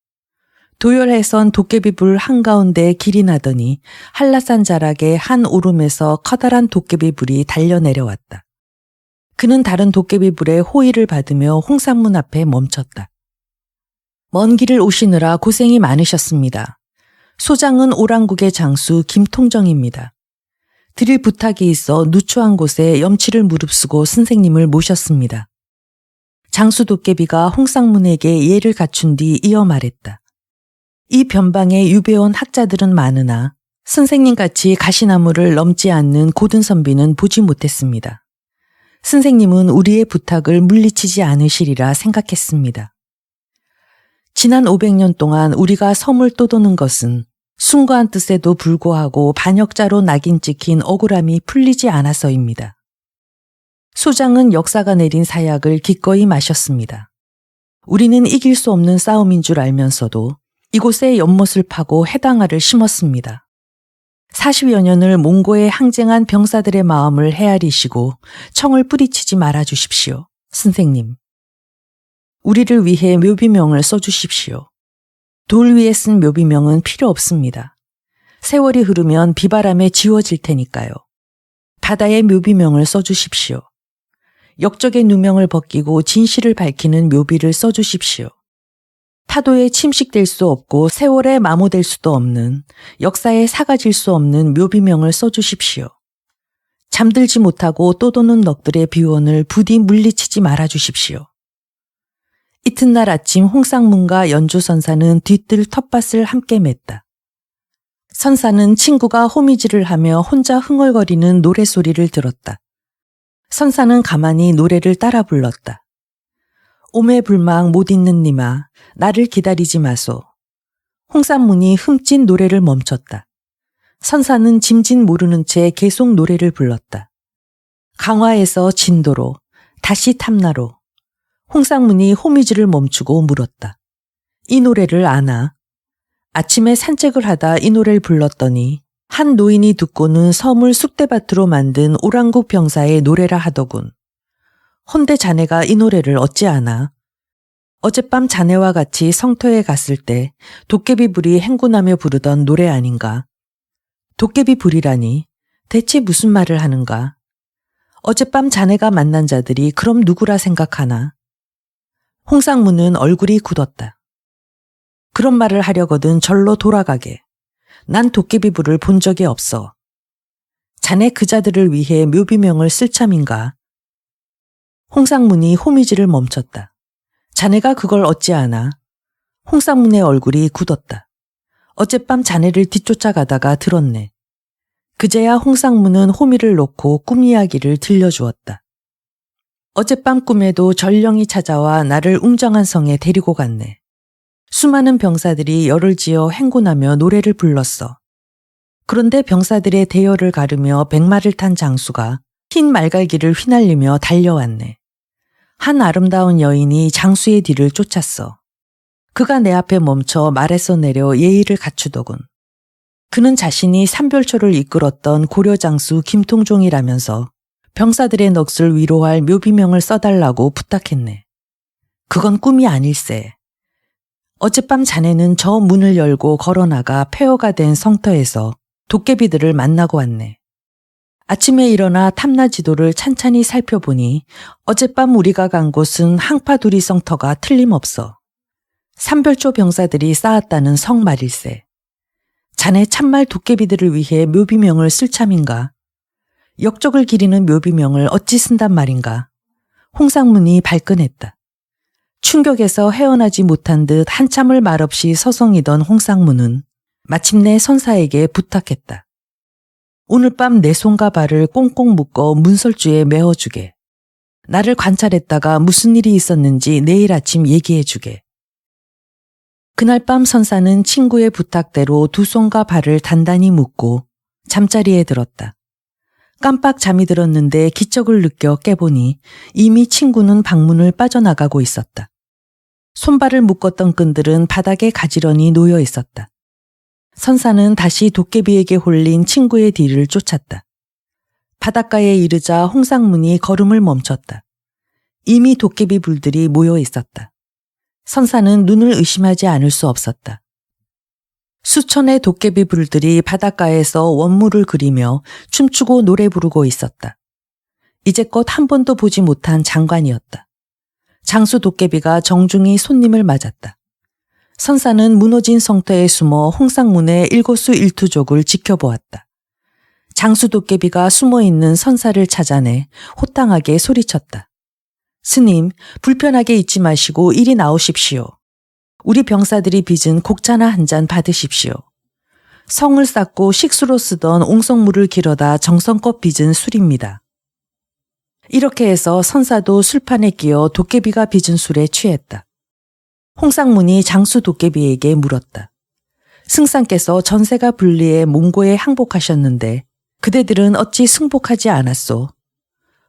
도열해선 도깨비불 한가운데 길이 나더니 한라산 자락의 한 오름에서 커다란 도깨비불이 달려내려왔다. 그는 다른 도깨비불의 호의를 받으며 홍상문 앞에 멈췄다. 먼 길을 오시느라 고생이 많으셨습니다. 소장은 오랑국의 장수 김통정입니다. 드릴 부탁이 있어 누추한 곳에 염치를 무릅쓰고 선생님을 모셨습니다. 장수 도깨비가 홍상문에게 예를 갖춘 뒤 이어 말했다. 이 변방에 유배온 학자들은 많으나 선생님같이 가시나무를 넘지 않는 고든 선비는 보지 못했습니다. 선생님은 우리의 부탁을 물리치지 않으시리라 생각했습니다. 지난 500년 동안 우리가 섬을 떠도는 것은 숭고한 뜻에도 불구하고 반역자로 낙인 찍힌 억울함이 풀리지 않아서입니다. 소장은 역사가 내린 사약을 기꺼이 마셨습니다. 우리는 이길 수 없는 싸움인 줄 알면서도 이곳에 연못을 파고 해당아를 심었습니다. 40여 년을 몽고에 항쟁한 병사들의 마음을 헤아리시고 청을 뿌리치지 말아 주십시오. 선생님. 우리를 위해 묘비명을 써주십시오. 돌 위에 쓴 묘비명은 필요 없습니다. 세월이 흐르면 비바람에 지워질 테니까요. 바다에 묘비명을 써주십시오. 역적의 누명을 벗기고 진실을 밝히는 묘비를 써주십시오. 파도에 침식될 수 없고 세월에 마모될 수도 없는 역사에 사가질 수 없는 묘비명을 써주십시오. 잠들지 못하고 떠도는 넋들의 비원을 부디 물리치지 말아주십시오. 이튿날 아침 홍상문과 연주선사는 뒤뜰 텃밭을 함께 맸다. 선사는 친구가 호미질을 하며 혼자 흥얼거리는 노래소리를 들었다. 선사는 가만히 노래를 따라 불렀다. 오매불망 못 잊는 님아 나를 기다리지 마소. 홍상문이 흠찐 노래를 멈췄다. 선사는 짐짓 모르는 채 계속 노래를 불렀다. 강화에서 진도로 다시 탐나로. 홍상문이 호미질을 멈추고 물었다. 이 노래를 아나? 아침에 산책을 하다 이 노래를 불렀더니 한 노인이 듣고는 섬을 쑥대밭으로 만든 오랑국 병사의 노래라 하더군. 헌데 자네가 이 노래를 어찌 아나? 어젯밤 자네와 같이 성터에 갔을 때 도깨비 불이 행군하며 부르던 노래 아닌가? 도깨비 불이라니 대체 무슨 말을 하는가? 어젯밤 자네가 만난 자들이 그럼 누구라 생각하나? 홍상무는 얼굴이 굳었다. 그런 말을 하려거든 절로 돌아가게. 난 도깨비 불을 본 적이 없어. 자네 그 자들을 위해 묘비명을 쓸 참인가? 홍상문이 호미질을 멈췄다. 자네가 그걸 어찌 아나? 홍상문의 얼굴이 굳었다. 어젯밤 자네를 뒤쫓아가다가 들었네. 그제야 홍상문은 호미를 놓고 꿈 이야기를 들려주었다. 어젯밤 꿈에도 전령이 찾아와 나를 웅장한 성에 데리고 갔네. 수많은 병사들이 열을 지어 행군하며 노래를 불렀어. 그런데 병사들의 대열을 가르며 백마를 탄 장수가 흰 말갈기를 휘날리며 달려왔네. 한 아름다운 여인이 장수의 뒤를 쫓았어. 그가 내 앞에 멈춰 말에서 내려 예의를 갖추더군. 그는 자신이 삼별초를 이끌었던 고려장수 김통종이라면서 병사들의 넋을 위로할 묘비명을 써달라고 부탁했네. 그건 꿈이 아닐세. 어젯밤 자네는 저 문을 열고 걸어나가 폐허가 된 성터에서 도깨비들을 만나고 왔네. 아침에 일어나 탐나 지도를 찬찬히 살펴보니 어젯밤 우리가 간 곳은 항파두리 성터가 틀림없어. 삼별초 병사들이 쌓았다는 성 말일세. 자네 참말 도깨비들을 위해 묘비명을 쓸 참인가? 역적을 기리는 묘비명을 어찌 쓴단 말인가? 홍상문이 발끈했다. 충격에서 헤어나지 못한 듯 한참을 말없이 서성이던 홍상문은 마침내 선사에게 부탁했다. 오늘 밤 내 손과 발을 꽁꽁 묶어 문설주에 메어주게. 나를 관찰했다가 무슨 일이 있었는지 내일 아침 얘기해주게. 그날 밤 선사는 친구의 부탁대로 두 손과 발을 단단히 묶고 잠자리에 들었다. 깜빡 잠이 들었는데 기척을 느껴 깨보니 이미 친구는 방문을 빠져나가고 있었다. 손발을 묶었던 끈들은 바닥에 가지런히 놓여 있었다. 선사는 다시 도깨비에게 홀린 친구의 뒤를 쫓았다. 바닷가에 이르자 홍상문이 걸음을 멈췄다. 이미 도깨비 불들이 모여 있었다. 선사는 눈을 의심하지 않을 수 없었다. 수천의 도깨비 불들이 바닷가에서 원물을 그리며 춤추고 노래 부르고 있었다. 이제껏 한 번도 보지 못한 장관이었다. 장수 도깨비가 정중히 손님을 맞았다. 선사는 무너진 성터에 숨어 홍상문의 일거수일투족을 지켜보았다. 장수 도깨비가 숨어있는 선사를 찾아내 호탕하게 소리쳤다. 스님, 불편하게 있지 마시고 이리 나오십시오. 우리 병사들이 빚은 곡차나 한 잔 받으십시오. 성을 쌓고 식수로 쓰던 옹성물을 길어다 정성껏 빚은 술입니다. 이렇게 해서 선사도 술판에 끼어 도깨비가 빚은 술에 취했다. 홍상문이 장수 도깨비에게 물었다. 승상께서 전세가 불리해 몽고에 항복하셨는데 그대들은 어찌 승복하지 않았소?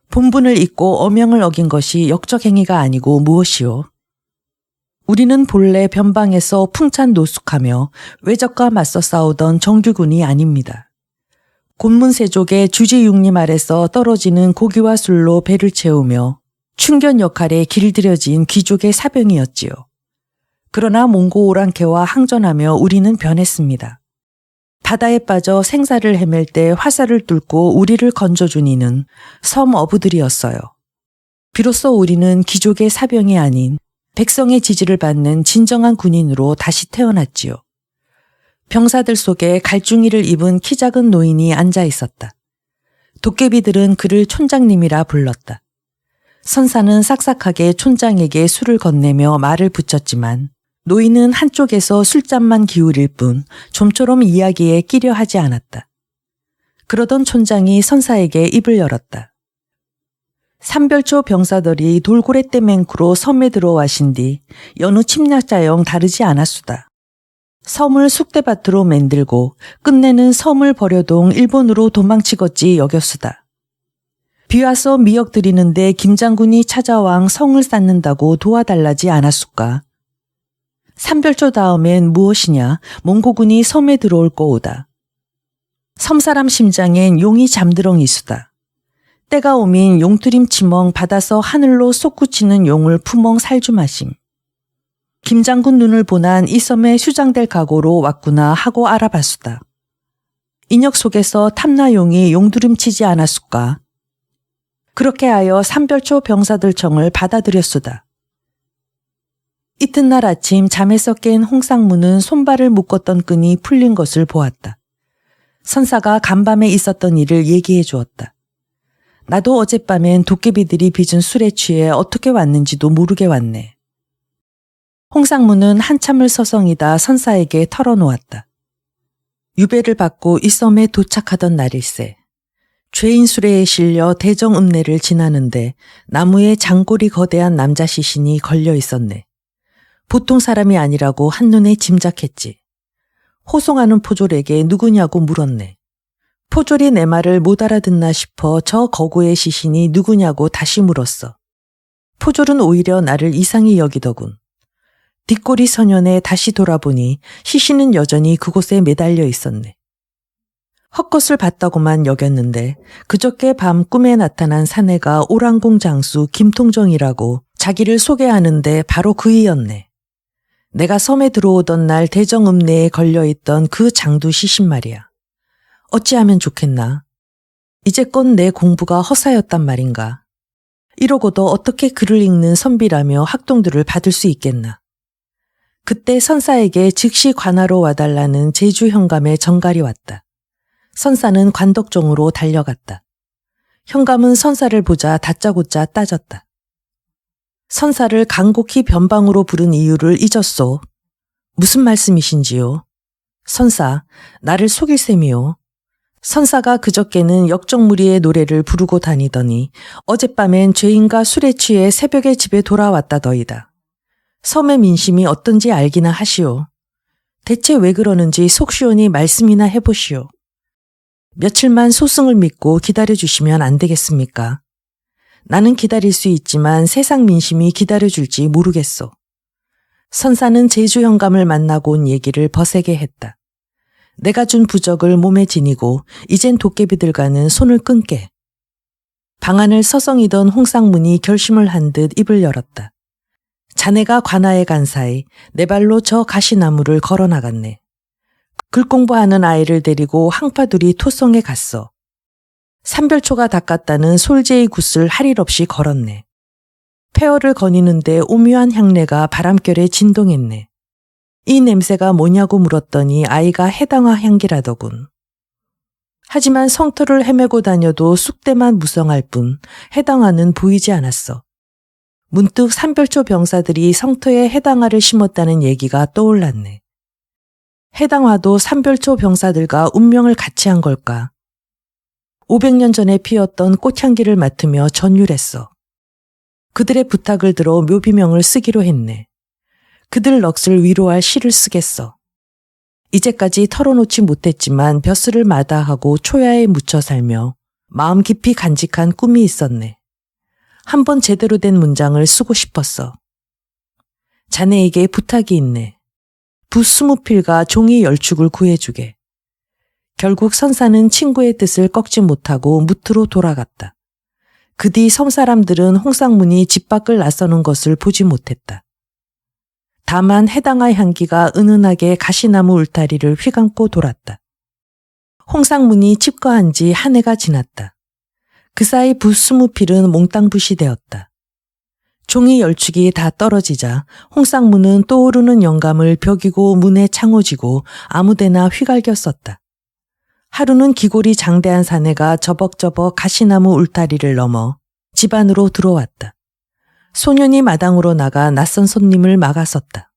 본분을 잊고 어명을 어긴 것이 역적행위가 아니고 무엇이오? 우리는 본래 변방에서 풍찬 노숙하며 외적과 맞서 싸우던 정규군이 아닙니다. 곤문세족의 주지육림 아래서 떨어지는 고기와 술로 배를 채우며 충견 역할에 길들여진 귀족의 사병이었지요. 그러나 몽고 오랑캐와 항전하며 우리는 변했습니다. 바다에 빠져 생사를 헤맬 때 화살을 뚫고 우리를 건져준 이는 섬 어부들이었어요. 비로소 우리는 귀족의 사병이 아닌 백성의 지지를 받는 진정한 군인으로 다시 태어났지요. 병사들 속에 갈중이를 입은 키 작은 노인이 앉아 있었다. 도깨비들은 그를 촌장님이라 불렀다. 선사는 싹싹하게 촌장에게 술을 건네며 말을 붙였지만 노인은 한쪽에서 술잔만 기울일 뿐 좀처럼 이야기에 끼려 하지 않았다. 그러던 촌장이 선사에게 입을 열었다. 삼별초 병사들이 돌고래 떼맹크로 섬에 들어와신 뒤 여느 침략자영 다르지 않았수다. 섬을 쑥대밭으로 만들고 끝내는 섬을 버려동 일본으로 도망치겠지 여겼수다. 비와서 미역 드리는데 김장군이 찾아왕 성을 쌓는다고 도와달라지 않았을까? 삼별초 다음엔 무엇이냐? 몽고군이 섬에 들어올 거오다. 섬사람 심장엔 용이 잠드렁이수다. 때가 오민 용두림 치멍 받아서 하늘로 솟구치는 용을 푸멍 살주마심. 김장군 눈을 보난 이 섬에 휴장될 각오로 왔구나 하고 알아봤수다. 인역 속에서 탐나용이 용두림치지 않았을까. 그렇게 하여 삼별초 병사들청을 받아들였수다. 이튿날 아침 잠에서 깬 홍상무는 손발을 묶었던 끈이 풀린 것을 보았다. 선사가 간밤에 있었던 일을 얘기해 주었다. 나도 어젯밤엔 도깨비들이 빚은 술에 취해 어떻게 왔는지도 모르게 왔네. 홍상무는 한참을 서성이다 선사에게 털어놓았다. 유배를 받고 이 섬에 도착하던 날일세. 죄인 수레에 실려 대정읍내를 지나는데 나무에 장골이 거대한 남자 시신이 걸려 있었네. 보통 사람이 아니라고 한눈에 짐작했지. 호송하는 포졸에게 누구냐고 물었네. 포졸이 내 말을 못 알아듣나 싶어 저 거구의 시신이 누구냐고 다시 물었어. 포졸은 오히려 나를 이상히 여기더군. 뒷골이 서년에 다시 돌아보니 시신은 여전히 그곳에 매달려 있었네. 헛것을 봤다고만 여겼는데 그저께 밤 꿈에 나타난 사내가 오랑공 장수 김통정이라고 자기를 소개하는데 바로 그이었네. 내가 섬에 들어오던 날 대정읍내에 걸려있던 그 장두 시신 말이야. 어찌하면 좋겠나. 이제껏 내 공부가 허사였단 말인가. 이러고도 어떻게 글을 읽는 선비라며 학동들을 받을 수 있겠나. 그때 선사에게 즉시 관하로 와달라는 제주 현감의 전갈이 왔다. 선사는 관덕정으로 달려갔다. 현감은 선사를 보자 다짜고짜 따졌다. 선사를 간곡히 변방으로 부른 이유를 잊었소. 무슨 말씀이신지요? 선사, 나를 속일 셈이요. 선사가 그저께는 역적무리의 노래를 부르고 다니더니 어젯밤엔 죄인과 술에 취해 새벽에 집에 돌아왔다더이다. 섬의 민심이 어떤지 알기나 하시오. 대체 왜 그러는지 속시원히 말씀이나 해보시오. 며칠만 소승을 믿고 기다려주시면 안 되겠습니까? 나는 기다릴 수 있지만 세상 민심이 기다려줄지 모르겠소. 선사는 제주 현감을 만나고 온 얘기를 버세게 했다. 내가 준 부적을 몸에 지니고 이젠 도깨비들과는 손을 끊게. 방안을 서성이던 홍상문이 결심을 한 듯 입을 열었다. 자네가 관아에 간 사이 내 발로 저 가시나무를 걸어 나갔네. 글 공부하는 아이를 데리고 항파둘이 토성에 갔어. 삼별초가 닦았다는 솔제의 굿을 할 일 없이 걸었네. 폐허를 거니는데 오묘한 향내가 바람결에 진동했네. 이 냄새가 뭐냐고 물었더니 아이가 해당화 향기라더군. 하지만 성터를 헤매고 다녀도 쑥대만 무성할 뿐 해당화는 보이지 않았어. 문득 삼별초 병사들이 성터에 해당화를 심었다는 얘기가 떠올랐네. 해당화도 삼별초 병사들과 운명을 같이 한 걸까? 500년 전에 피었던 꽃향기를 맡으며 전율했어. 그들의 부탁을 들어 묘비명을 쓰기로 했네. 그들 넋을 위로할 시를 쓰겠어. 이제까지 털어놓지 못했지만 벼슬을 마다하고 초야에 묻혀 살며 마음 깊이 간직한 꿈이 있었네. 한번 제대로 된 문장을 쓰고 싶었어. 자네에게 부탁이 있네. 부 20필과 종이 10축을 구해주게. 결국 선사는 친구의 뜻을 꺾지 못하고 무트로 돌아갔다. 그 뒤 섬 사람들은 홍상문이 집 밖을 나서는 것을 보지 못했다. 다만 해당화 향기가 은은하게 가시나무 울타리를 휘감고 돌았다. 홍상문이 집거한 지 한 해가 지났다. 그 사이 부 20필은 몽땅 부시되었다. 종이 10축이 다 떨어지자 홍상문은 떠오르는 영감을 벽이고 문에 창호지고 아무데나 휘갈겨 썼다. 하루는 기골이 장대한 사내가 저벅저벅 가시나무 울타리를 넘어 집 안으로 들어왔다. 소년이 마당으로 나가 낯선 손님을 막아섰다.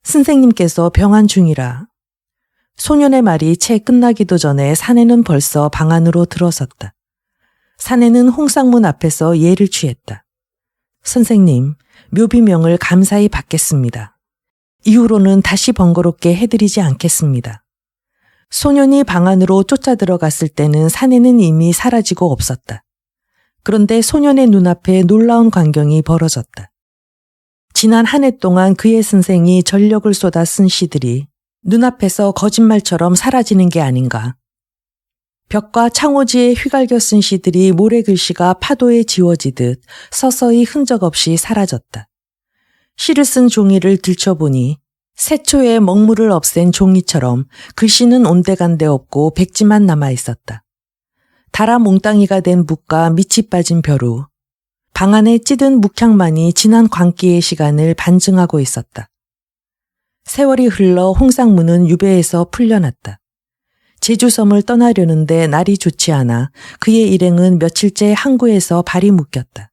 선생님께서 병환 중이라. 소년의 말이 채 끝나기도 전에 사내는 벌써 방 안으로 들어섰다. 사내는 홍상문 앞에서 예를 취했다. 선생님, 묘비명을 감사히 받겠습니다. 이후로는 다시 번거롭게 해드리지 않겠습니다. 소년이 방 안으로 쫓아 들어갔을 때는 사내는 이미 사라지고 없었다. 그런데 소년의 눈앞에 놀라운 광경이 벌어졌다. 지난 한 해 동안 그의 선생이 전력을 쏟아 쓴 시들이 눈앞에서 거짓말처럼 사라지는 게 아닌가. 벽과 창호지에 휘갈겨 쓴 시들이 모래글씨가 파도에 지워지듯 서서히 흔적 없이 사라졌다. 시를 쓴 종이를 들춰보니 새초에 먹물을 없앤 종이처럼 글씨는 온데간데 없고 백지만 남아 있었다. 달아 몽땅이가 된 묵과 밑이 빠진 벼루, 방 안에 찌든 묵향만이 지난 광기의 시간을 반증하고 있었다. 세월이 흘러 홍상무는 유배에서 풀려났다. 제주섬을 떠나려는데 날이 좋지 않아 그의 일행은 며칠째 항구에서 발이 묶였다.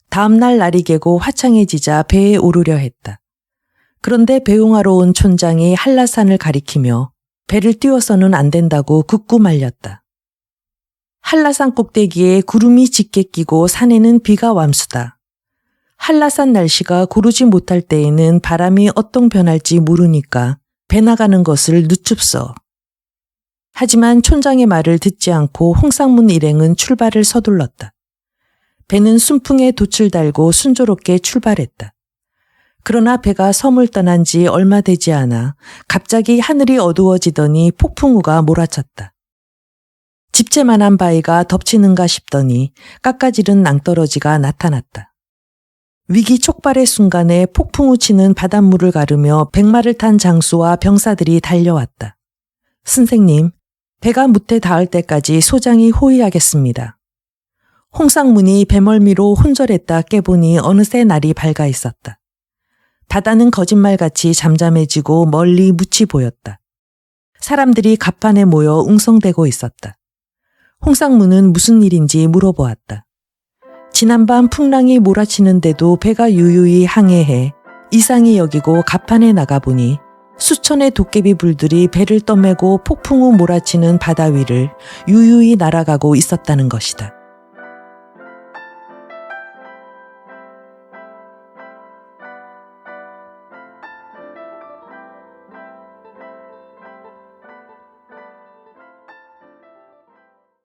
다음 날 날이 개고 화창해지자 배에 오르려 했다. 그런데 배웅하러 온 촌장이 한라산을 가리키며 배를 띄워서는 안 된다고 굳고 말렸다. 한라산 꼭대기에 구름이 짙게 끼고 산에는 비가 완수다. 한라산 날씨가 고르지 못할 때에는 바람이 어떤 변할지 모르니까 배 나가는 것을 늦춥소. 하지만 촌장의 말을 듣지 않고 홍상문 일행은 출발을 서둘렀다. 배는 순풍에 돛을 달고 순조롭게 출발했다. 그러나 배가 섬을 떠난 지 얼마 되지 않아 갑자기 하늘이 어두워지더니 폭풍우가 몰아쳤다. 집채만한 바위가 덮치는가 싶더니 깎아지른 낭떠러지가 나타났다. 위기 촉발의 순간에 폭풍우 치는 바닷물을 가르며 백마를 탄 장수와 병사들이 달려왔다. 선생님, 배가 무태 닿을 때까지 소장이 호위하겠습니다. 홍상문이 배멀미로 혼절했다 깨보니 어느새 날이 밝아 있었다. 바다는 거짓말같이 잠잠해지고 멀리 묻히 보였다. 사람들이 갑판에 모여 웅성대고 있었다. 홍상문은 무슨 일인지 물어보았다. 지난밤 풍랑이 몰아치는데도 배가 유유히 항해해 이상히 여기고 갑판에 나가보니 수천의 도깨비 불들이 배를 떠매고 폭풍우 몰아치는 바다 위를 유유히 날아가고 있었다는 것이다.